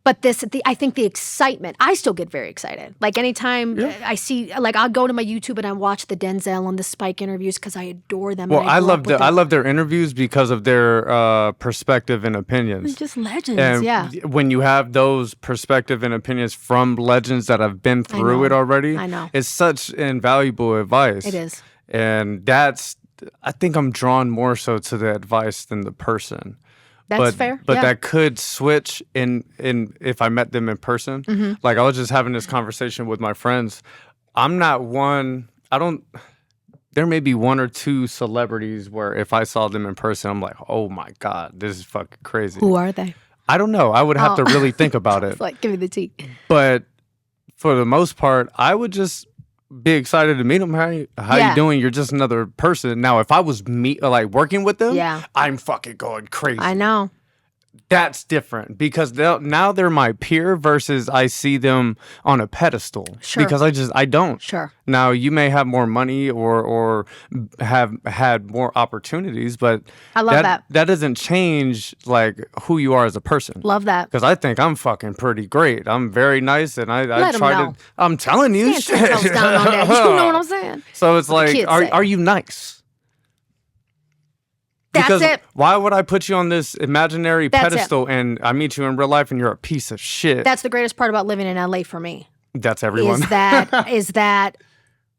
But I think the excitement, I still get very excited. Like anytime I see, like I'll go to my YouTube and I watch the Denzel and the Spike interviews because I adore them. Well, and I love their interviews because of their perspective and opinions. They're just legends, And yeah. when you have those perspective and opinions from legends that have been through know. it already, I know. it's such invaluable advice. It is. And I think I'm drawn more so to the advice than the person. That's fair. But yeah. that could switch in if I met them in person. Mm-hmm. Like I was just having this conversation with my friends. I'm not one. There may be one or two celebrities where if I saw them in person, I'm like, oh my God, this is fucking crazy. Who are they? I don't know. I would have to really think about it. It's like, give me the tea. But for the most part, I would just be excited to meet them. How you doing? You're just another person. Now, if I was working with them, I'm fucking going crazy. I know. That's different because now they're my peer versus I see them on a pedestal. Sure. Because I don't. Sure. Now you may have more money or have had more opportunities, but I love that. That doesn't change like who you are as a person. Love that. Because I think I'm fucking pretty great. I'm very nice, and I Let 'em try know. to. I'm telling you, Stand 10 toes down on that. You know what I'm saying? So it's What the like, kids say. are you nice? That's Because it. why would I put you on this imaginary That's pedestal and I meet you in real life and you're a piece of shit? That's the greatest part about living in LA for me. That's everyone. Is that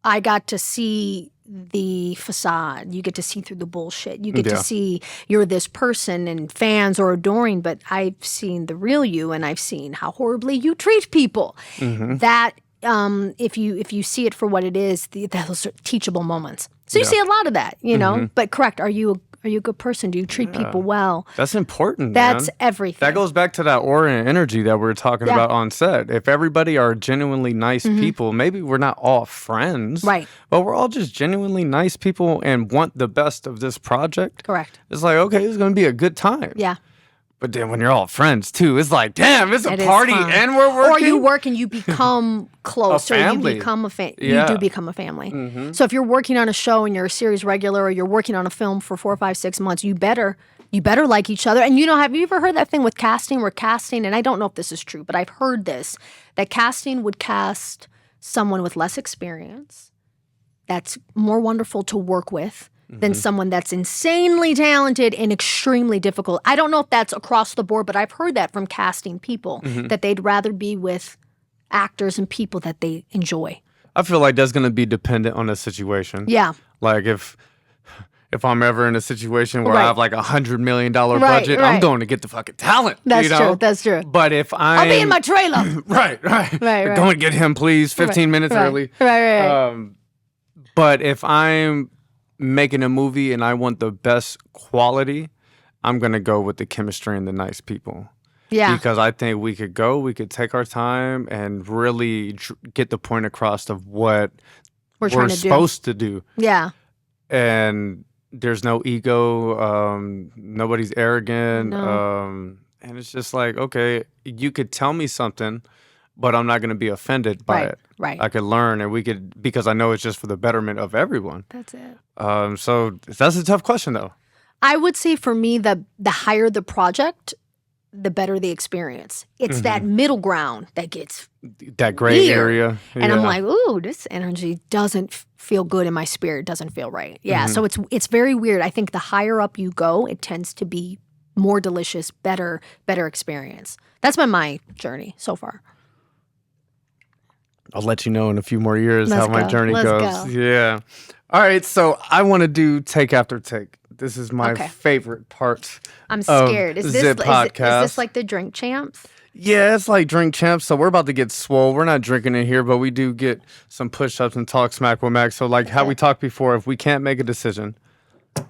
I got to see the facade. You get to see through the bullshit. You get to see you're this person and fans are adoring, but I've seen the real you and I've seen how horribly you treat people. Mm-hmm. That if you see it for what it is, those are teachable moments. So you see a lot of that, you know. Mm-hmm. But correct, are you a good person? Do you treat people well? That's important, That's man. everything. That goes back to that aura and energy that we were talking about on set. If everybody are genuinely nice people, maybe we're not all friends. Right. But we're all just genuinely nice people and want the best of this project. Correct. It's like, okay, it's going to be a good time. Yeah. But then when you're all friends too, it's like, damn, it's a It is party fun. and we're working. Or you work and you become close. Or family. you become Yeah. You do become a family. So if you're working on a show and you're a series regular, or you're working on a film for 4, 5, 6 months, you better like each other. And have you ever heard that thing with casting? Where casting, and I don't know if this is true, but I've heard this, that casting would cast someone with less experience, that's more wonderful to work with, than someone that's insanely talented and extremely difficult. I don't know if that's across the board, but I've heard that from casting people, that they'd rather be with actors and people that they enjoy. I feel like that's going to be dependent on the situation. Yeah. Like if I'm ever in a situation where I have like $100 million budget, right. I'm going to get the fucking talent. That's you know? true. That's true. But if I'll be in my trailer. right. Right. Go and get him, please. 15 minutes early. Right. But if I'm making a movie and I want the best quality, I'm going to go with the chemistry and the nice people. Yeah. Because I think we could take our time and really get the point across of what we're supposed to do. Yeah. And there's no ego. Nobody's arrogant. No. And it's just like, okay, you could tell me something, but I'm not going to be offended by it. Right. I could learn, and because I know it's just for the betterment of everyone. That's it. So that's a tough question, though. I would say for me, the higher the project, the better the experience. It's that middle ground that gets that gray weird. area. And I'm like, ooh, this energy doesn't feel good in my spirit. Doesn't feel right. Yeah. So it's very weird. I think the higher up you go, it tends to be more delicious, better experience. That's been my journey so far. I'll let you know in a few more years Let's how my go. journey Let's goes. go. Yeah. All right. So I want to do take after take. This is my favorite part. I'm scared. Is Zip this podcast. Is this like the drink champs? Yeah, it's like drink champs. So we're about to get swole. We're not drinking in here, but we do get some push-ups and talk smack with Mac. So like how we talked before, if we can't make a decision.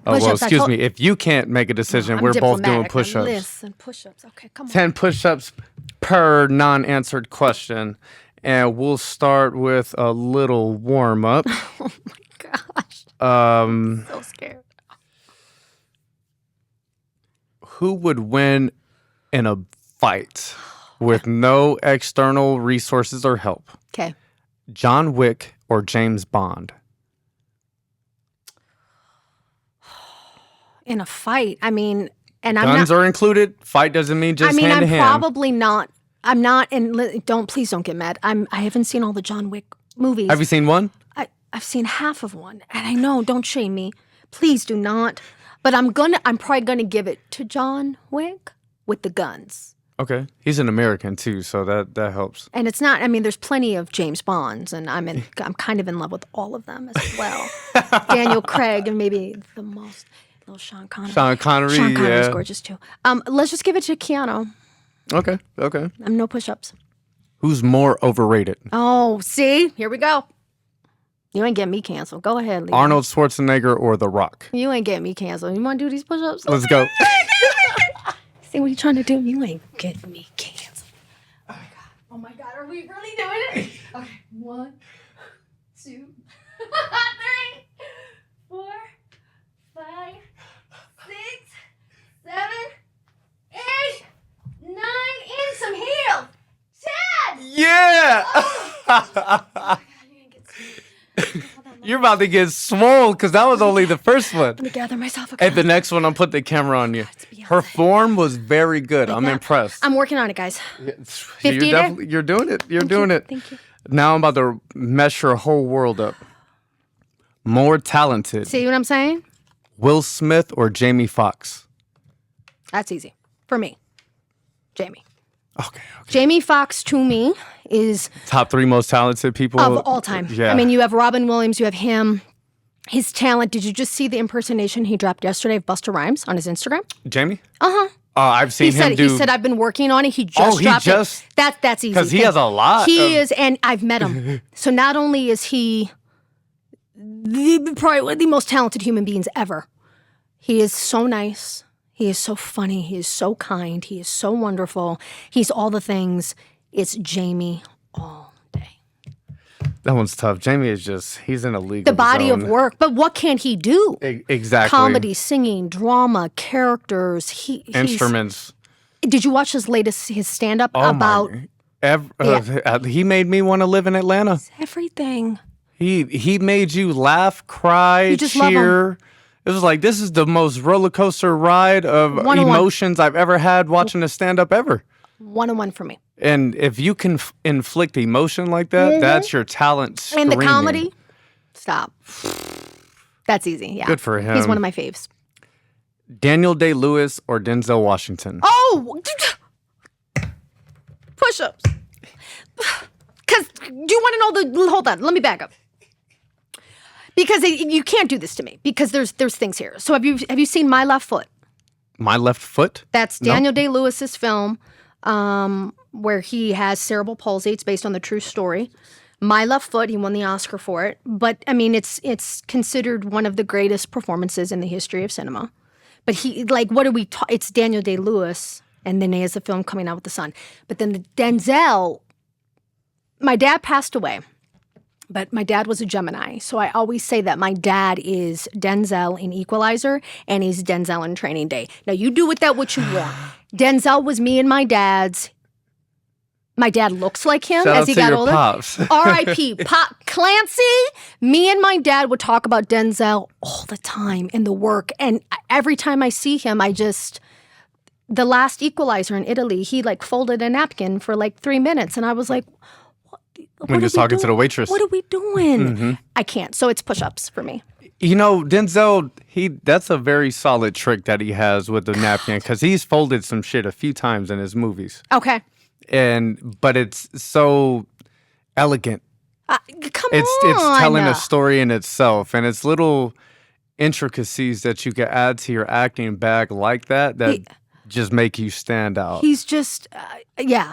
Excuse me. If you can't make a decision, we're both doing push-ups. Listen, push-ups. Okay, come on. 10 push-ups per non-answered question. And we'll start with a little warm-up. Oh my gosh. I'm so scared. Who would win in a fight with no external resources or help. Okay. John Wick or James Bond? In a fight, I mean, and I'm Guns not. are included. Fight doesn't mean just I mean, hand to I'm hand. probably not. I'm not. And please don't get mad. I haven't seen all the John Wick movies. Have you seen one? I've seen half of one, and I know. Don't shame me. Please do not. But I'm probably gonna give it to John Wick with the guns. Okay. He's an American too, so that helps. And it's not. I mean, there's plenty of James Bonds, and I'm kind of in love with all of them as well. Daniel Craig and maybe the most. Little Sean Connery. Sean Connery's yeah. Gorgeous too. Let's just give it to Keanu. Okay. No push-ups. Who's more overrated? Oh, see? Here we go. You ain't getting me canceled. Go ahead, Lee. Arnold Schwarzenegger or The Rock? You ain't getting me canceled. You want to do these push-ups? Let's go. See what you trying to do? You ain't getting me canceled. Oh my God. Are we really doing it? Okay. 1, 2, 3, 4, 5, 6, 7, 8, 9, and some heels. 10. Yeah. You're about to get swole because that was only the first one. Let me gather myself. Okay. And the next one, I'll put the camera on you. Her form was very good. I'm impressed. I'm working on it, guys. You're doing it. You're doing it. Thank you. Now I'm about to mess your whole world up. More talented. See what I'm saying? Will Smith or Jamie Foxx? That's easy for me. Jamie. Okay. Jamie Foxx to me is top 3 most talented people of all time. Yeah. I mean, you have Robin Williams, you have him. His talent. Did you just see the impersonation he dropped yesterday of Busta Rhymes on his Instagram? Jamie? Uh-huh. I've seen him do. He said, I've been working on it. He just dropped it. That's easy. Because he has a lot. He is, and I've met him. So not only is he probably one of the most talented human beings ever, he is so nice. He is so funny. He is so kind. He is so wonderful. He's all the things. It's Jamie all day. That one's tough. Jamie is just, he's in a league The of body his of own. work. But what can he do? Exactly. Comedy, singing, drama, characters. Instruments. Did you watch his stand-up about he made me want to live in Atlanta. everything? He made you laugh, cry, just love cheer. It was like, this is the most roller coaster ride of emotions I've ever had watching a stand-up ever. 101 for me. And if you can inflict emotion like that, that's your talent screaming. And the comedy, stop. That's easy, yeah. Good for him. He's one of my faves. Daniel Day-Lewis or Denzel Washington? Oh! Push-ups. Because, do you want to know hold on, let me back up. Because you can't do this to me, because there's things here. So have you seen My Left Foot? My Left Foot? That's Daniel Day-Lewis's film where he has cerebral palsy. It's based on the true story. My Left Foot, he won the Oscar for it. But, I mean, it's considered one of the greatest performances in the history of cinema. But it's Daniel Day-Lewis, and then he has the film coming out with the son. But then Denzel, my dad passed away. But my dad was a Gemini, so I always say that my dad is Denzel in Equalizer, and he's Denzel in Training Day. Now, you do with that what you want. Denzel was me and my dad's. My dad looks like him Shout as he out to got your older. Pops. R.I.P. Pop Clancy. Me and my dad would talk about Denzel all the time in the work, and every time I see him, the last Equalizer in Italy, he folded a napkin for 3 minutes, and I was like, when you're talking to the waitress. What are we doing? I can't. So it's push-ups for me. You know, Denzel, that's a very solid trick that he has with the napkin, because he's folded some shit a few times in his movies. Okay. But it's so elegant. Come on. It's telling a story in itself, and it's little intricacies that you can add to your acting bag like that just make you stand out. He's just,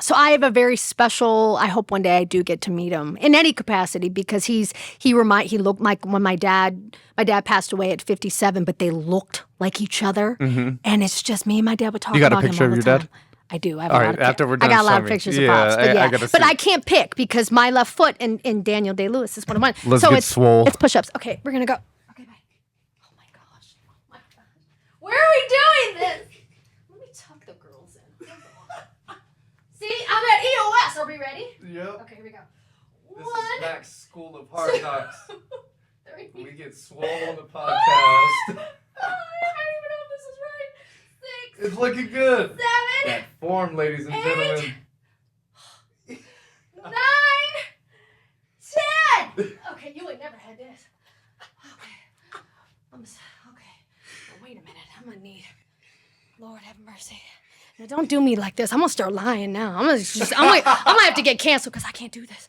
So I have a very special. I hope one day I do get to meet him in any capacity, because he looked like when my dad passed away at 57, but they looked like each other, and it's just me and my dad would talk about him. You got a picture of your dad? I do. I have all right, after we're done, I got a lot of pictures of Pops, but I gotta see. But I can't pick because My Left Foot and Daniel Day-Lewis is one of mine. Let's so get swole. It's push-ups. Okay, we're gonna go. Okay, bye. Oh my gosh. Where are we doing this? Let me tuck the girls in. See, I'm at EOS. Are we ready? Yep. Okay, here we go. This One. is Mac's School of Hard Knocks. 3. We get swole on the podcast. I don't even know if this is right. 6. It's looking good. 7. That form, ladies and 8. gentlemen. 9. 10. Okay, you ain't never had this. Okay. Okay. Now, wait a minute. I'm gonna need. Lord have mercy. Now, don't do me like this. I'm gonna start lying now. I'm gonna have to get canceled because I can't do this.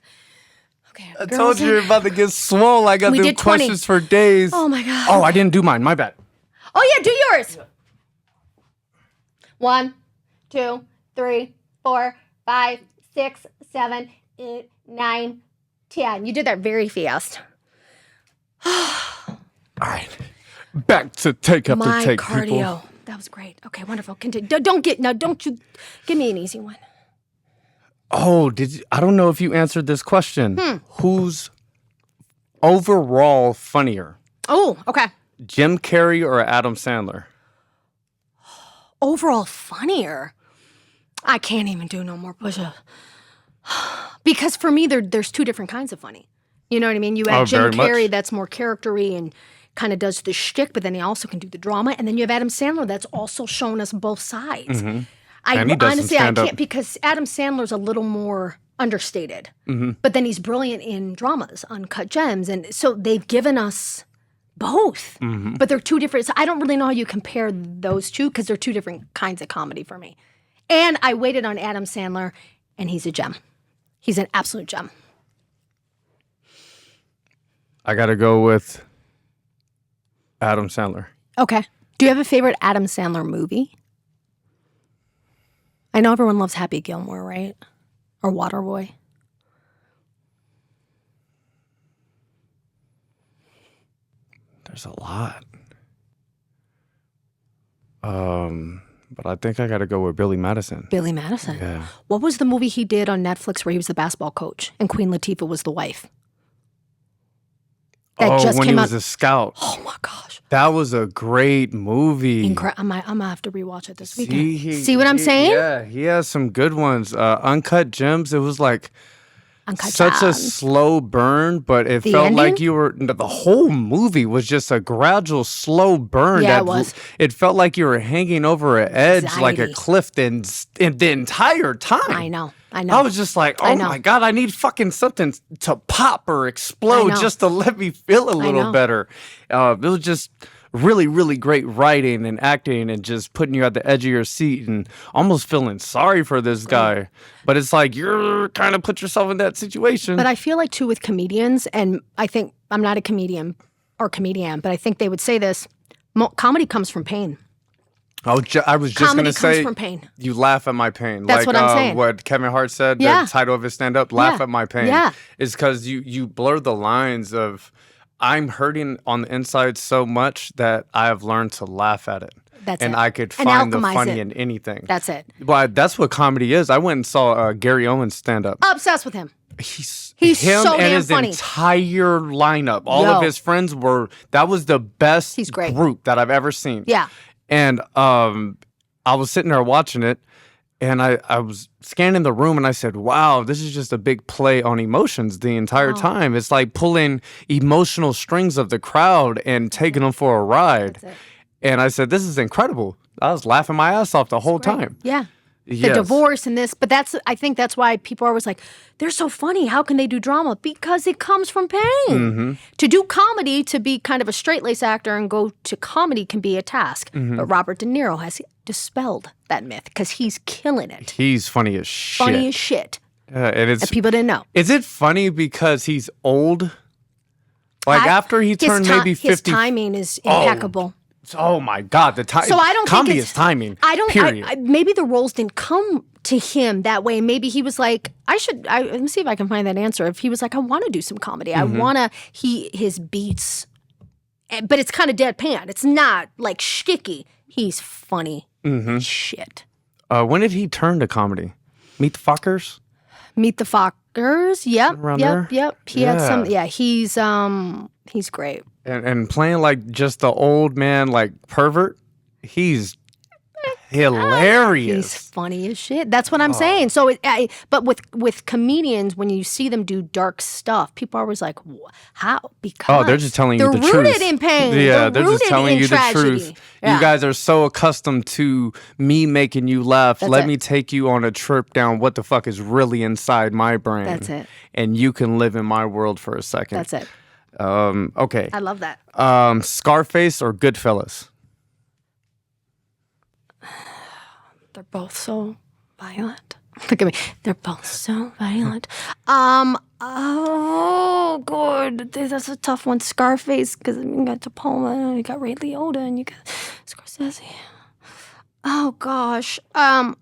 Okay. I told you you're about to get swole. I got We them did 20. questions for days. Oh my God. Oh, I didn't do mine. My bad. Oh yeah, do yours. 1, 2, 3, 4, 5, 6, 7, 8, 9, 10. You did that very fast. All right. Back to take after My take, cardio. people. That was great. Okay, wonderful. Continue. Don't you give me an easy one. Oh, I don't know if you answered this question. Who's overall funnier? Oh, okay. Jim Carrey or Adam Sandler? Overall funnier. I can't even do no more push-ups. Because for me, there's two different kinds of funny. You know what I mean? You have Jim very Carrey much. that's more character-y and kind of does the shtick, but then he also can do the drama. And then you have Adam Sandler that's also shown us both sides. And he does some Honestly, I stand-up. can't, because Adam Sandler's a little more understated. But then he's brilliant in dramas, Uncut Gems. And so they've given us both. But they're two different. So I don't really know how you compare those two because they're two different kinds of comedy for me. And I waited on Adam Sandler, and he's a gem. He's an absolute gem. I got to go with Adam Sandler. Okay. Do you have a favorite Adam Sandler movie? I know everyone loves Happy Gilmore, right? Or Waterboy. There's a lot. But I think I got to go with Billy Madison. Billy Madison. Yeah. What was the movie he did on Netflix where he was the basketball coach and Queen Latifah was the wife? That just when came he out. was a scout. Oh my gosh. That was a great movie. I'm gonna have to rewatch it this weekend. See what I'm saying? Yeah, he has some good ones. Uncut Gems, it was like Uncut such a Gems. slow burn, but it The felt like ending? you were, the whole movie was just a gradual slow burn. Yeah, that it was. It felt like you were hanging over an edge like a Anxiety. cliff in the entire time. I know. I was just like, I oh know. my God, I need fucking something to pop or explode know. just to let me feel a little know. better. It was just really, really great writing and acting and just putting you at the edge of your seat and almost feeling sorry for this guy. But it's like you're kind of put yourself in that situation. But I feel like too with comedians, and I think I'm not a comedian, but I think they would say this: comedy comes from pain. I was just going Comedy to say, comes from pain. you laugh at my pain. That's like, what I'm saying. What Kevin Hart said, Yeah. the title of his stand-up, Laugh Yeah. at My Pain. Yeah. Is because you blur the lines of, I'm hurting on the inside so much that I have learned to laugh at it. That's and it. I could And find the alchemize funny it. in anything. That's it. But that's what comedy is. I went and saw Gary Owens stand-up. Obsessed with him. He's so and damn his funny. entire lineup. All Yo. of his friends that was the best He's great. group that I've ever seen. Yeah. And I was sitting there watching it, and I was scanning the room, and I said, wow, this is just a big play on emotions the entire time. It's like pulling emotional strings of the crowd and taking them for a ride. That's it. And I said, this is incredible. I was laughing my ass off the whole time. Yeah. The Yes. divorce and this, but I think that's why people are always like, they're so funny. How can they do drama? Because it comes from pain. Mm-hmm. To do comedy, to be kind of a straight-laced actor and go to comedy can be a task. Mm-hmm. But Robert De Niro has dispelled that myth because he's killing it. He's funny as shit. Funny as shit. And it's And people didn't know. Is it funny because he's old? Like after he turned maybe 50. His timing is impeccable. Oh my God, the time. So I don't comedy think it's is timing. I don't. Period. Maybe the roles didn't come to him that way. Maybe he was like, let me see if I can find that answer. If he was like, I want to do some comedy. Mm-hmm. I want to. His beats, but it's kind of deadpan. It's not like shticky. He's funny. Mm-hmm. Shit. When did he turn to comedy? Meet the Fockers? Meet the Fockers. Yep. Around there? Yep. He had some. Yeah. Yeah. He's great. And playing like just the old man, like pervert. He's hilarious. He's funny as shit. That's what I'm saying. So, but with comedians, when you see them do dark stuff, people are always like, "How?" Because they're just telling you the truth. They're rooted in pain. Yeah, they're rooted just telling in you tragedy. the truth. Yeah. You guys are so accustomed to me making you laugh. That's Let it. me take you on a trip down what the fuck is really inside my brain. That's it. And you can live in my world for a second. That's it. Okay. I love that. Scarface or Goodfellas? They're both so violent. Look at me. They're both so violent. Oh, good. That's a tough one. Scarface, because you got De Palma, you got Ray Liotta, and you got Scorsese. Oh gosh. Let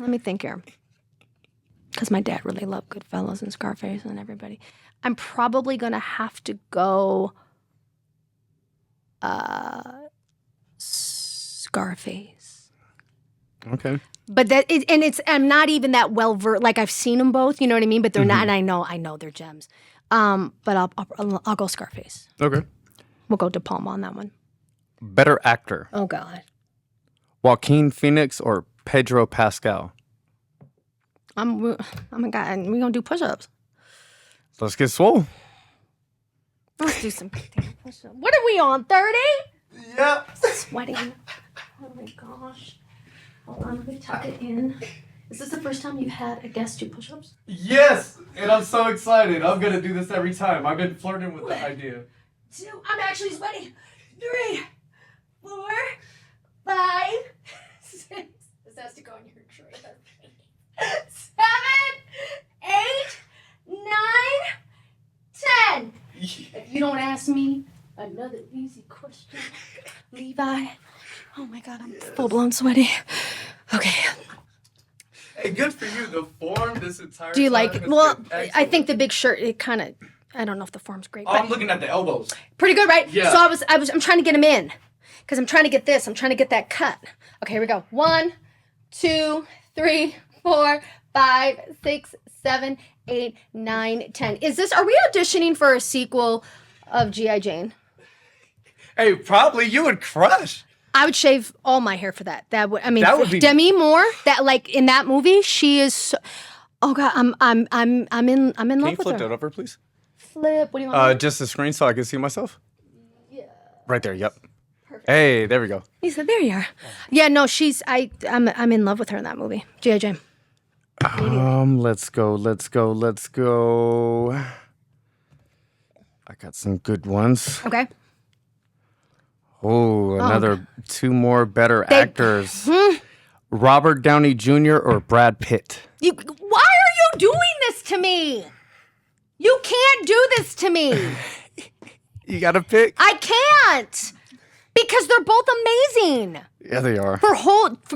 me think here. Because my dad really loved Goodfellas and Scarface and everybody. I'm probably gonna have to go. Scarface. Okay. But I'm not even that well versed. Like I've seen them both, you know what I mean. But they're not, and I know they're gems. But I'll go Scarface. Okay. We'll go De Palma on that one. Better actor: Oh God. Joaquin Phoenix or Pedro Pascal? I'm a guy, and we're gonna do push-ups. Let's get swole. Let's do some push-ups. What are we on? 30? Yep. Sweating. Oh my gosh. Hold on, let me tuck it in. Is this the first time you've had a guest do push-ups? Yes, and I'm so excited. I'm gonna do this every time. I've been flirting with the idea. 2, I'm actually sweating. 3, 4, 5, 6. This has to go in your trailer. 7, 8, 9, 10. If you don't ask me another easy question, Levi. Oh my God, I'm full-blown sweaty. Okay. Hey, good for you. The form this entire Do you time like has it? Well, been I excellent. think the big shirt, it kind of, I don't know if the form's great, Oh, but I'm looking at the elbows. pretty good, right? Yeah. So I'm trying to get him in because I'm trying to get this. I'm trying to get that cut. Okay, here we go. 1, 2, 3, 4, 5, 6, 7, 8, 9, 10. Are we auditioning for a sequel of G.I. Jane? Hey, probably you would crush. I would shave all my hair for that. That would be Demi Moore. That like in that movie, she is. So, oh God, I'm in Can you love with flip her. that over, please? Flip. What do you want? Just the screen so I can see myself. Yeah. Right there. Yep. Perfect. Hey, there we go. He said, "There you are." Yeah, no, I'm in love with her in that movie. G.I. Jane. Let's go. I got some good ones. Okay. Oh, another 2 more better actors. Robert Downey Jr. or Brad Pitt? Why are you doing this to me? You can't do this to me. You got to pick? I can't. Because they're both amazing. Yeah, they are. For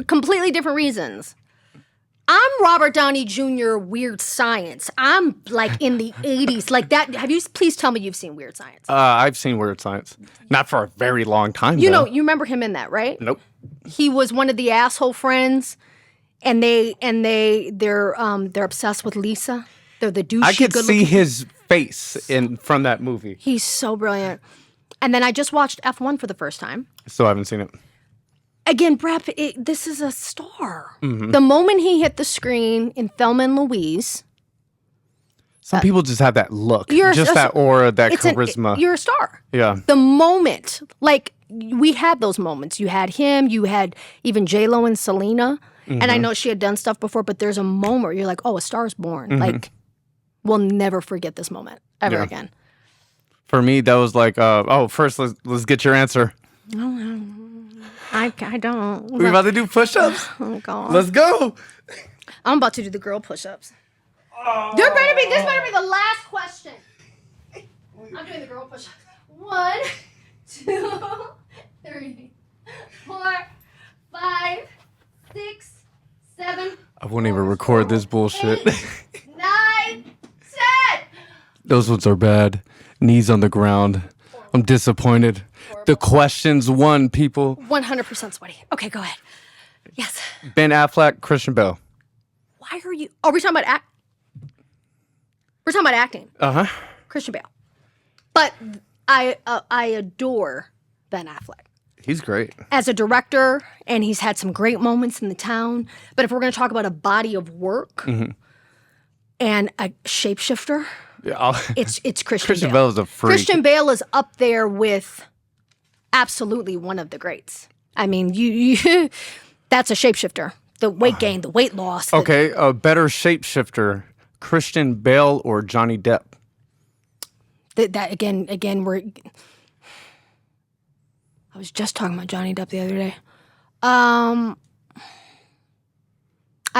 completely different reasons. I'm Robert Downey Jr. Weird Science. I'm like in the 80s. Like that. Please tell me you've seen Weird Science. I've seen Weird Science. Not for a very long time, You though. know, you remember him in that, right? Nope. He was one of the asshole friends, and they're obsessed with Lisa. They're the douchey. I could see good-looking- his face from that movie. He's so brilliant. And then I just watched F1 for the first time. Still haven't seen it. Again, Brad Pitt, this is a star. Mm-hmm. The moment he hit the screen in Thelma and Louise, Some people just have that look, that aura, that charisma. you're a star. Yeah. The moment, like we had those moments. You had him. You had even J-Lo and Selena. And I know she had done stuff before, but there's a moment where you're like, oh, a star is born. Like, we'll never forget this moment ever again. For me, that was like, first let's get your answer. I don't. We about to do push-ups? Oh, God. Let's go. I'm about to do the girl push-ups. This better be the last question. I'm doing the girl push-ups. 1, 2, 3, 4, 5, 6, 7. I won't even record this bullshit. 8, 9, 10. Those ones are bad. Knees on the ground. I'm disappointed. The questions won, people. 100% sweaty. Okay, go ahead. Yes. Ben Affleck, Christian Bale. Why are you? Oh, we're talking about We're talking about acting. Uh-huh. Christian Bale. But I adore Ben Affleck He's great. as a director, and he's had some great moments in The Town. But if we're going to talk about a body of work and a shapeshifter, it's Christian Bale is a freak. Christian Bale is up there with absolutely one of the greats. I mean, you that's a shapeshifter. The weight gain, the weight loss. Okay, a better shapeshifter, Christian Bale or Johnny Depp? That again, I was just talking about Johnny Depp the other day. I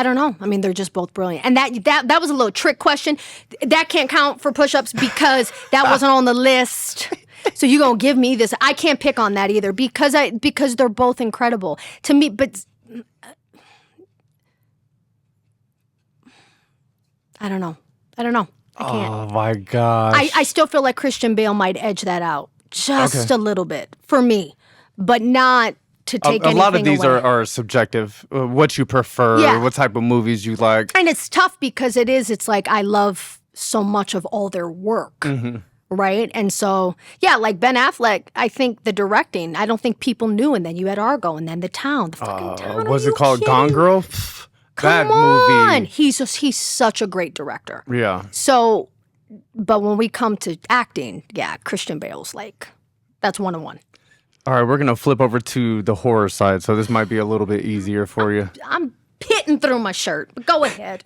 don't know. I mean, they're just both brilliant. And that was a little trick question. That can't count for push-ups because that wasn't on the list. So you're going to give me this. I can't pick on that either because they're both incredible to me. But I don't know. I can't. Oh, my gosh. I still feel like Christian Bale might edge that out just a little bit for me, but not to take anything away. A lot of these are subjective. What you prefer, what type of movies you like. And it's tough because it's like I love so much of all their work, right? And so, like Ben Affleck, I think the directing, I don't think people knew. And then you had Argo and then The Town. The fucking Town. Was it called Gone Girl? Come on. Movie. He's such a great director. Yeah. So, but when we come to acting, Christian Bale's that's 1-on-1. All right, we're going to flip over to the horror side, so this might be a little bit easier for you. I'm pitting through my shirt, but go ahead.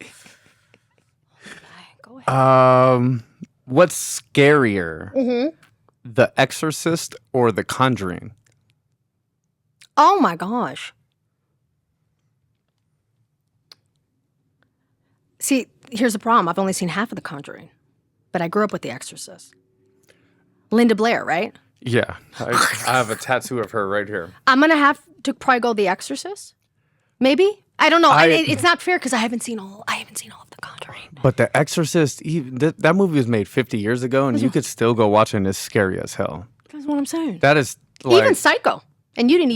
Go ahead. What's scarier? The Exorcist or The Conjuring? Oh my gosh. See, here's the problem. I've only seen half of The Conjuring, but I grew up with The Exorcist. Linda Blair, right? Yeah. I have a tattoo of her right here. I'm going to have to probably go The Exorcist. Maybe? I don't know. It's not fair because I haven't seen all of The Conjuring. But The Exorcist, that movie was made 50 years ago, and you could still go watch it, and it's scary as hell. That's what I'm saying. That is even Psycho. And you didn't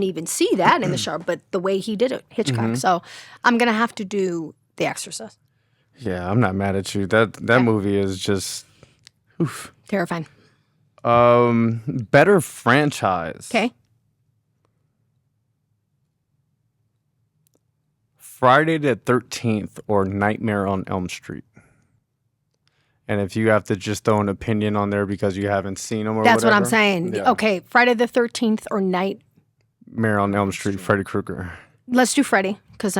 even see that in the show, but the way he did it, Hitchcock. So I'm going to have to do The Exorcist. Yeah, I'm not mad at you. That movie is just oof. Terrifying. Better franchise. Okay. Friday the 13th or Nightmare on Elm Street. And if you have to just throw an opinion on there because you haven't seen them or That's whatever. what I'm saying. Yeah. Okay, Friday the 13th or Nightmare on Elm Street, Freddy Krueger. Let's do Freddy because,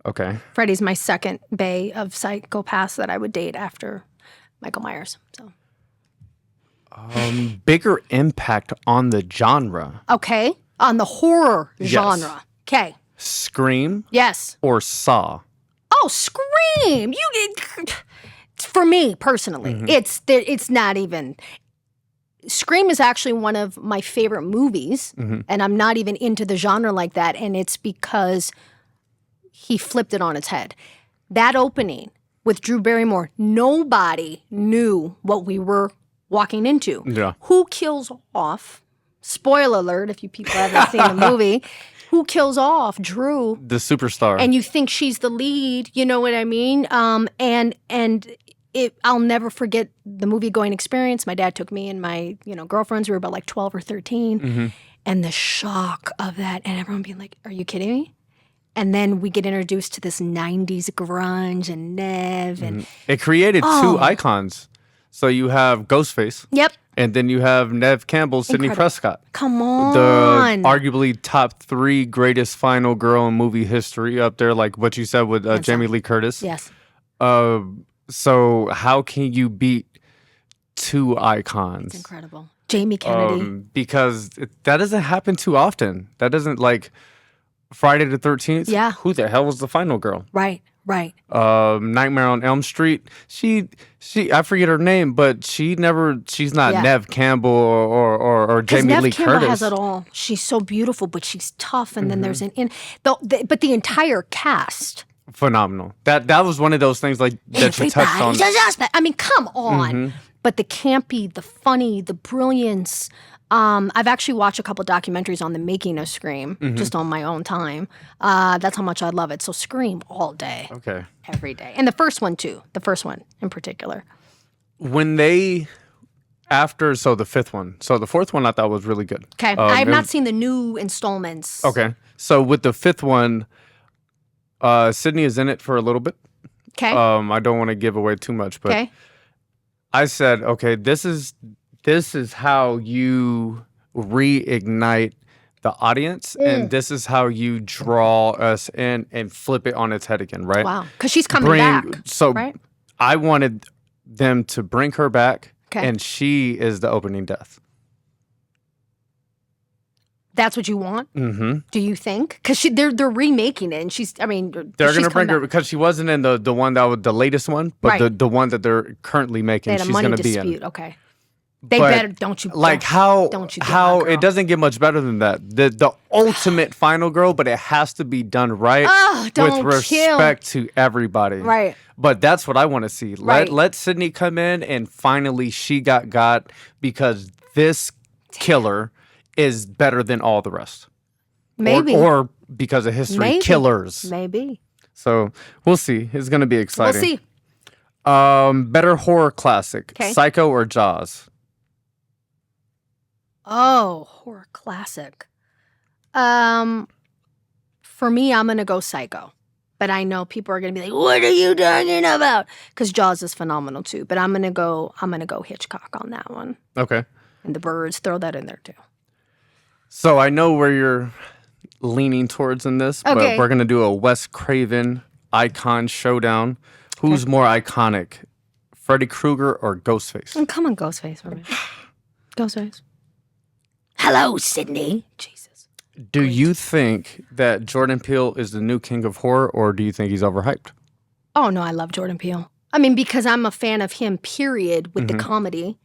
okay. Freddy's my second bay of psychopaths that I would date after Michael Myers. So. Bigger impact on the genre. Okay. On the horror genre. Okay. Scream? Yes. Or Saw? Oh, Scream! For me personally, it's not even. Scream is actually one of my favorite movies, and I'm not even into the genre like that, and it's because he flipped it on its head. That opening with Drew Barrymore, nobody knew what we were walking into. Yeah. Who kills off? Spoiler alert, if you people haven't seen the movie. Who kills off Drew? The superstar. And you think she's the lead, you know what I mean? I'll never forget the movie-going experience. My dad took me and my, girlfriends. We were about 12 or 13. And the shock of that and everyone being like, are you kidding me? And then we get introduced to this 90s grunge and Nev. And it created two icons. So you have Ghostface. Yep. And then you have Nev Campbell, Sidney Prescott. Come on. The arguably top 3 greatest final girl in movie history up there, like what you said with Jamie Lee Curtis. Yes. So how can you beat two icons? It's incredible. Jamie Kennedy. Because that doesn't happen too often. That doesn't Friday the 13th. Yeah. Who the hell was the final girl? Right. Nightmare on Elm Street. She I forget her name, but she's not Nev Campbell or Jamie Lee Curtis. Nev Campbell has it all. She's so beautiful, but she's tough. And then there's but the entire cast. Phenomenal. That was one of those things that you touched on. I mean, come on. But the campy, the funny, the brilliance. I've actually watched a couple documentaries on the making of Scream, just on my own time. That's how much I love it. So Scream all day. Okay. Every day. And the first one, too. The first one in particular. When they So the fifth one. So the fourth one I thought was really good. Okay. I have not seen the new installments. Okay. So with the fifth one, Sydney is in it for a little bit. Okay. I don't want to give away too much, but Okay. I said, okay, this is how you reignite the audience, and this is how you draw us in and flip it on its head again, right? Wow. Because she's coming back. So right? I wanted them to bring her back, Okay. and she is the opening death. That's what you want? Mm-hmm. Do you think? Because they're remaking it, and they're going to bring her because she wasn't in the one that was the latest one, but Right. the one that they're currently making, They had a she's money going to be dispute. in. Okay. They But, better, don't you? Like don't you? how girl. it doesn't get much better than that. The ultimate final girl, but it has to be done right Oh, don't with respect to everybody. Right. But that's what I want to see. Right. Let Sydney come in and finally she got because this killer is better than all the rest. Maybe. Or because of history, Maybe. killers. Maybe. So we'll see. It's going to be exciting. We'll see. Better horror classic, 'Kay. Psycho or Jaws? Oh, horror classic. For me, I'm gonna go Psycho, but I know people are gonna be like, "What are you talking about?" Because Jaws is phenomenal too. But I'm gonna go Hitchcock on that one. Okay. And The Birds, throw that in there too. So I know where you're leaning towards in this, Okay. but we're going to do a Wes Craven icon showdown. Who's more iconic, Freddy Krueger or Ghostface? And come on, Ghostface for me. Ghostface. Hello, Sydney. Jesus. Do you think that Jordan Peele is the new king of horror, or do you think he's overhyped? Oh no, I love Jordan Peele. I mean, because I'm a fan of him, period, with the comedy.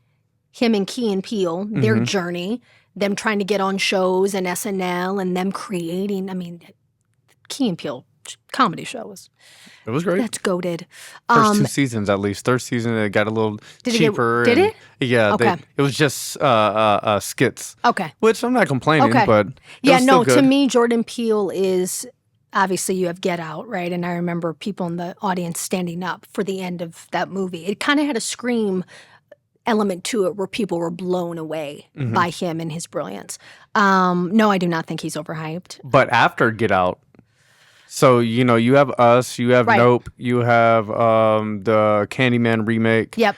Him and Key and Peele, their journey, them trying to get on shows and SNL and them creating, I mean, Key and Peele comedy show was It was great. that's goated. First 2 seasons at least. Third season it got a little cheaper. Did it? Yeah. Okay. It was just skits, Okay. which I'm not complaining, Okay. but it Yeah, was still no, good. to me, Jordan Peele is obviously you have Get Out, right? And I remember people in the audience standing up for the end of that movie. It kind of had a Scream element to it where people were blown away by him and his brilliance. No, I do not think he's overhyped. But after Get Out, so you have Us, you have Right. Nope, you have the Candyman remake. Yep.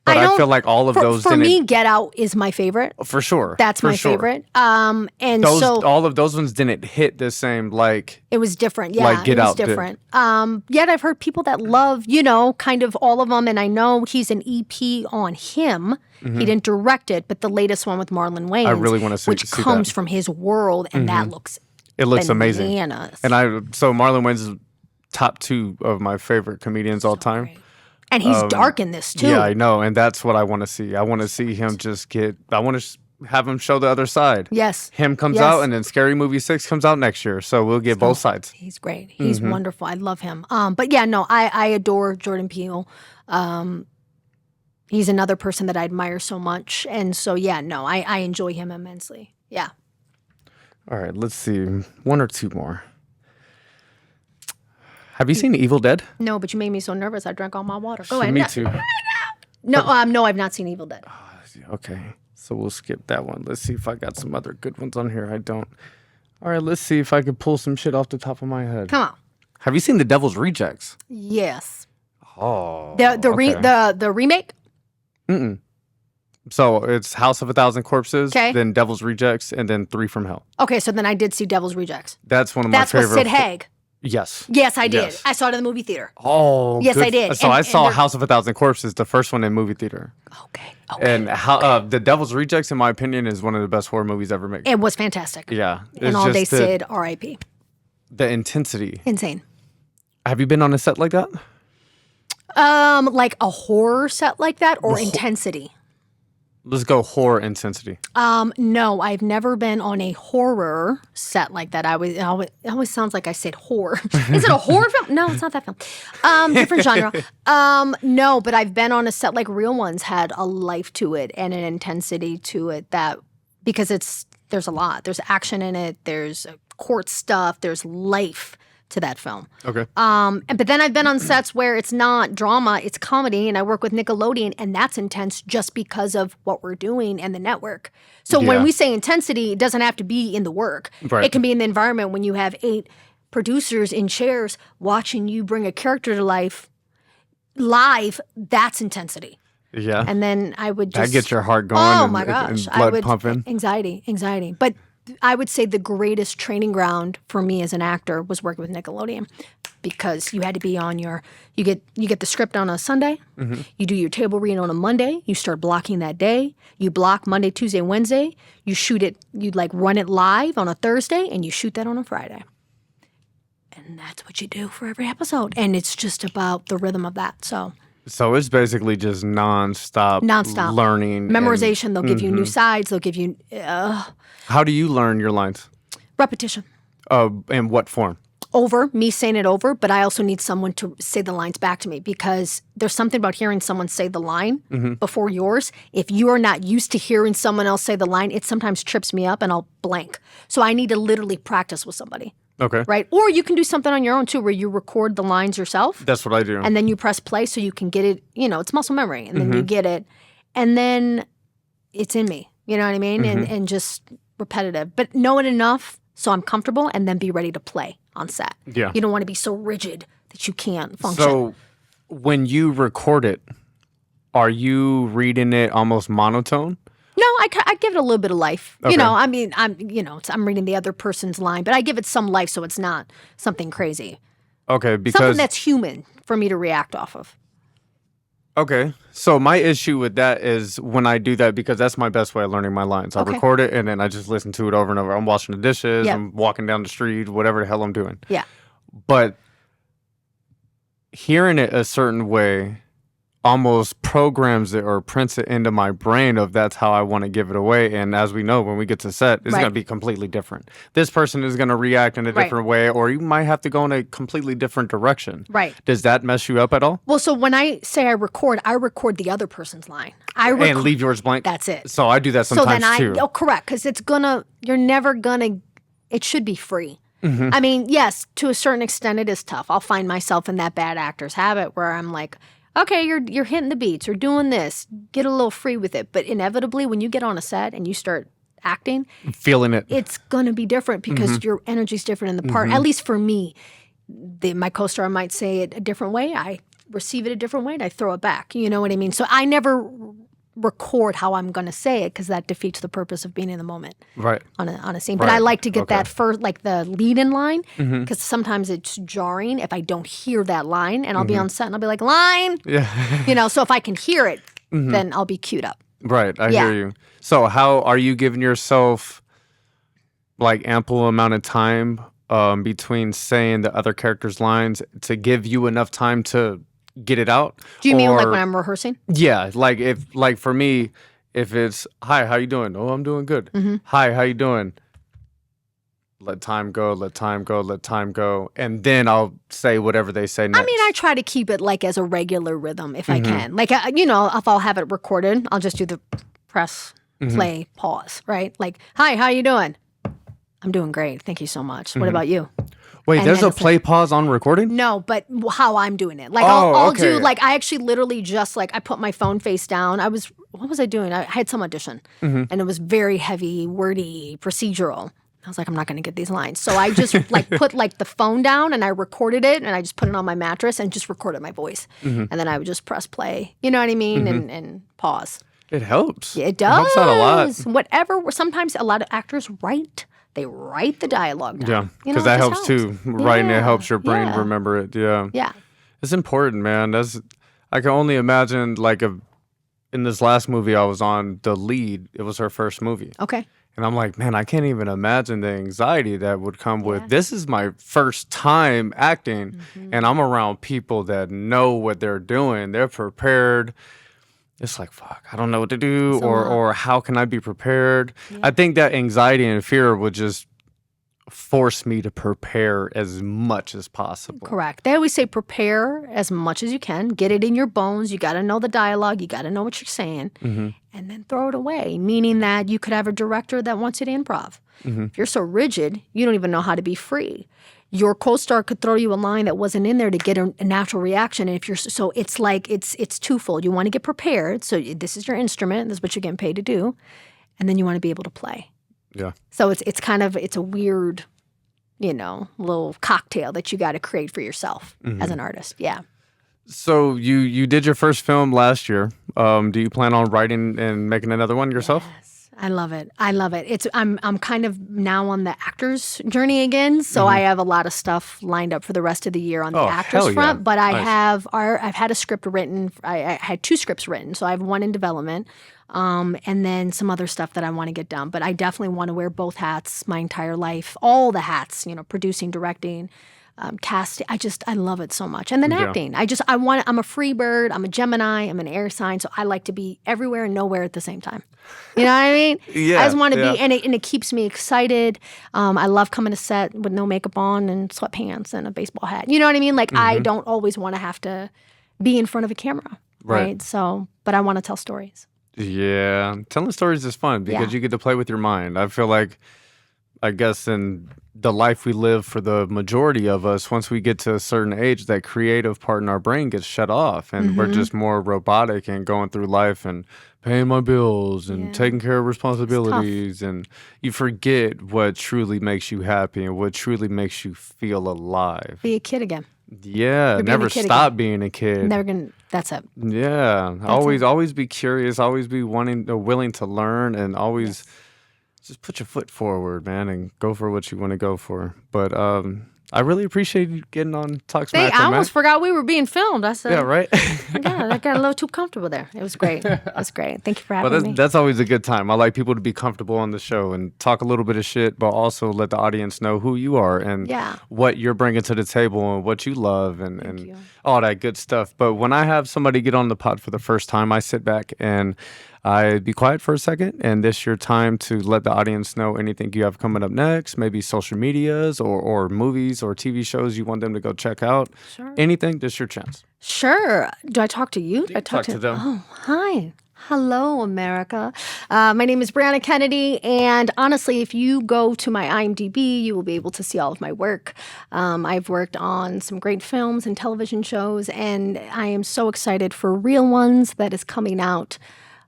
But I don't- feel like all of those for didn't. me, Get Out is my favorite. For sure. That's for my sure. favorite. And so All of those ones didn't hit the same like. it was different. Yeah, like Get it was Out did. different. Yet I've heard people that love, kind of all of them. And I know he's an EP on him. He didn't direct it, but the latest one with Marlon Wayans, I really wanna see which that. comes from his world, and that looks It looks amazing. bananas. And so Marlon Wayans is top 2 of my favorite comedians all time. Great. And he's dark in this too. Yeah, I know, and that's what I want to see. I want to see him I want to have him show the other side. Yes. Him comes Yes. out, and then Scary Movie 6 comes out next year, so we'll get both sides. He's great. He's wonderful. I love him. But yeah, no, I adore Jordan Peele. He's another person that I admire so much. And so, yeah, no, I enjoy him immensely. Yeah. All right, let's see. 1 or 2 more. Have you seen Evil Dead? No, but you made me so nervous. I drank all my water. Go Me ahead. too. No, I've not seen Evil Dead. Okay, so we'll skip that one. Let's see if I got some other good ones on here. I don't. All right, let's see if I could pull some shit off the top of my head. Come on. Have you seen The Devil's Rejects? Yes. Oh. The remake? So it's House of a Thousand Corpses, 'Kay. then Devil's Rejects, and then 3 from Hell. Okay, so then I did see Devil's Rejects. That's one of my That's favorite. with Sid Haig. Yes. Yes, I did. Yes. I saw it in the movie theater. Oh, Yes, good. I did. So And- I and saw they're- House of a Thousand Corpses, the first one in movie theater. Okay. And how The Devil's Rejects, in my opinion, is one of the best horror movies ever made. It was fantastic. Yeah. And all day Sid, R.I.P. The intensity. Insane. Have you been on a set like that? Like a horror set like that or intensity? Let's go horror intensity. No, I've never been on a horror set like that. It always sounds like I said horror. Is it a horror film? No, it's not that film. Different genre. No, but I've been on a set like real ones had a life to it and an intensity to it because there's a lot. There's action in it. There's court stuff. There's life to that film. Okay. But then I've been on sets where it's not drama, it's comedy, and I work with Nickelodeon, and that's intense just because of what we're doing and the network. So when we say intensity, it doesn't have to be in the work. Right. It can be in the environment when you have 8 producers in chairs watching you bring a character to life live. That's intensity. Yeah. And then I would just... That gets your heart going Oh and, my gosh. and blood pumping. Anxiety. But I would say the greatest training ground for me as an actor was working with Nickelodeon, because you had to be on your... You get the script on a Sunday. Mm-hmm. You do your table read on a Monday. You start blocking that day. You block Monday, Tuesday, Wednesday. You shoot it. You run it live on a Thursday, and you shoot that on a Friday. And that's what you do for every episode. And it's just about the rhythm of that. So it's basically just nonstop learning. Memorization. They'll give you new sides. They'll give you... How do you learn your lines? repetition. In what form? Me saying it over, but I also need someone to say the lines back to me, because there's something about hearing someone say the line before yours. If you are not used to hearing someone else say the line, it sometimes trips me up and I'll blank. So I need to literally practice with somebody. Okay. Right? Or you can do something on your own too, where you record the lines yourself. That's what I do. And then you press play so you can get it, it's muscle memory. And then you get it. And then it's in me. You know what I mean? And just repetitive. But know it enough so I'm comfortable, and then be ready to play on set. Yeah. You don't want to be so rigid that you can't function. So when you record it, are you reading it almost monotone? No, I give it a little bit of life. Okay. I'm reading the other person's line, but I give it some life so it's not something crazy. Okay, because something that's human for me to react off of. Okay. So my issue with that is when I do that, because that's my best way of learning my lines. I record it and then I just listen to it over and over. I'm washing the dishes, I'm walking down the street, whatever the hell I'm doing. Yeah. But hearing it a certain way almost programs it or prints it into my brain of that's how I want to give it away. And as we know, when we get to set, it's going to be completely different. This person is going to react in a different way, or you might have to go in a completely different direction. Right. Does that mess you up at all? Well, so when I say I record the other person's line. And leave yours blank? That's it. So I do that sometimes too. Oh, correct. Because you're never going to, it should be free. Mm-hmm. I mean, yes, to a certain extent it is tough. I'll find myself in that bad actor's habit where I'm like, okay, you're hitting the beats or doing this. Get a little free with it. But inevitably, when you get on a set and you start acting, feeling it, it's going to be different because your energy's different in the part. At least for me, my co-star might say it a different way. I receive it a different way and I throw it back. You know what I mean? So I never record how I'm going to say it, because that defeats the purpose of being in the moment, right? On a scene. But I like to get that first, like the lead-in line, because sometimes it's jarring if I don't hear that line, and I'll be on set and I'll be like, line, So if I can hear it, then I'll be queued up. Right, I hear you. So how are you giving yourself like ample amount of time between saying the other character's lines to give you enough time to get it out? Do you mean like when I'm rehearsing? Yeah, like for me, if it's, hi, how you doing? Oh, I'm doing good. Hi, how you doing? Let time go, let time go, let time go. And then I'll say whatever they say next. I mean, I try to keep it like as a regular rhythm if I can. Like, if I'll have it recorded, I'll just do the press, play, pause, right? Like, hi, how you doing? I'm doing great. Thank you so much. What about you? Wait, there's a play pause on recording? No, but how I'm doing it. Like, I'll do, like, I actually literally just, like, I put my phone face down. What was I doing? I had some audition, and it was very heavy, wordy, procedural. I was like, I'm not going to get these lines. So I just, like, put, like, the phone down, and I recorded it, and I just put it on my mattress and just recorded my voice. And then I would just press play, you know what I mean, and pause. It helps. It does. It helps out a lot. Whatever. Sometimes a lot of actors they write the dialogue down. Yeah, because that helps too. Writing it helps your brain remember it. Yeah. Yeah. It's important, man. I can only imagine, like, in this last movie I was on, the lead, it was her first movie. Okay. And I'm like, man, I can't even imagine the anxiety that would come with, this is my first time acting, and I'm around people that know what they're doing. They're prepared. It's like, fuck, I don't know what to do, or how can I be prepared? Yeah. I think that anxiety and fear would just force me to prepare as much as possible. Correct. They always say prepare as much as you can. Get it in your bones. You got to know the dialogue. You got to know what you're saying. And then throw it away, meaning that you could have a director that wants you to improv. If you're so rigid, you don't even know how to be free. Your co-star could throw you a line that wasn't in there to get a natural reaction. And if you're so, it's like it's twofold. You want to get prepared. So this is your instrument. This is what you're getting paid to do. And then you want to be able to play. Yeah. So it's a weird, little cocktail that you got to create for yourself as an artist. Yeah. So you did your first film last year. Do you plan on writing and making another one yourself? Yes. I love it. I'm kind of now on the actor's journey again. So I have a lot of stuff lined up for the rest of the year on the actor's front. But I've had a script written. I had 2 scripts written. So I have one in development. And then some other stuff that I want to get done. But I definitely want to wear both hats my entire life. All the hats, producing, directing, casting. I love it so much. And then acting. I'm a free bird. I'm a Gemini. I'm an air sign. So I like to be everywhere and nowhere at the same time. You know what I mean? Yeah. I just want to be, and it keeps me excited. I love coming to set with no makeup on and sweatpants and a baseball hat. You know what I mean? Like I don't always want to have to be in front of a camera. Right. So, but I want to tell stories. Yeah, telling stories is fun because you get to play with your mind. I feel like, I guess in the life we live for the majority of us, once we get to a certain age, that creative part in our brain gets shut off and we're just more robotic and going through life and paying my bills and taking care of responsibilities. And you forget what truly makes you happy and what truly makes you feel alive. Be a kid again. Yeah, never stop being a kid. Never gonna. That's it. Yeah, always be curious. Always be willing to learn, and always just put your foot forward, man, and go for what you want to go for. But I really appreciate you getting on Talksmack. I almost forgot we were being filmed. I said, yeah, right. Yeah, I got a little too comfortable there. It was great. It was great. Thank you for having me. That's always a good time. I like people to be comfortable on the show and talk a little bit of shit, but also let the audience know who you are and what you're bringing to the table and what you love and all that good stuff. But when I have somebody get on the pod for the first time, I sit back and I be quiet for a second, and this your time to let the audience know anything you have coming up next, maybe social medias or movies or TV shows you want them to go check out. Sure. Anything, this your chance. Sure. Do I talk to you? I talk to them. Oh, hi. Hello, America. My name is Briana Kennedy, and honestly, if you go to my IMDb, you will be able to see all of my work. I've worked on some great films and television shows, and I am so excited for Real Ones that is coming out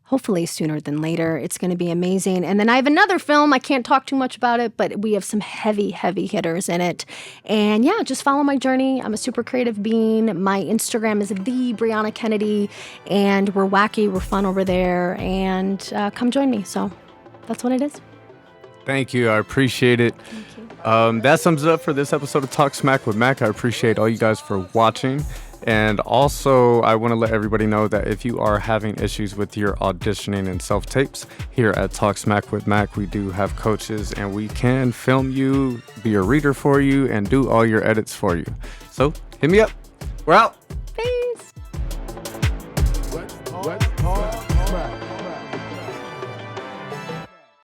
hopefully sooner than later. It's going to be amazing. And then I have another film. I can't talk too much about it, but we have some heavy, heavy hitters in it. And yeah, just follow my journey. I'm a super creative being. My Instagram is the Briana Kennedy, and we're wacky, we're fun over there. And come join me. So that's what it is. Thank you. I appreciate it. Thank you. That sums it up for this episode of Talk Smack with Mac. I appreciate all you guys for watching. And also, I want to let everybody know that if you are having issues with your auditioning and self-tapes, here at Talk Smack with Mac, we do have coaches and we can film you, be a reader for you, and do all your edits for you. So hit me up. We're out.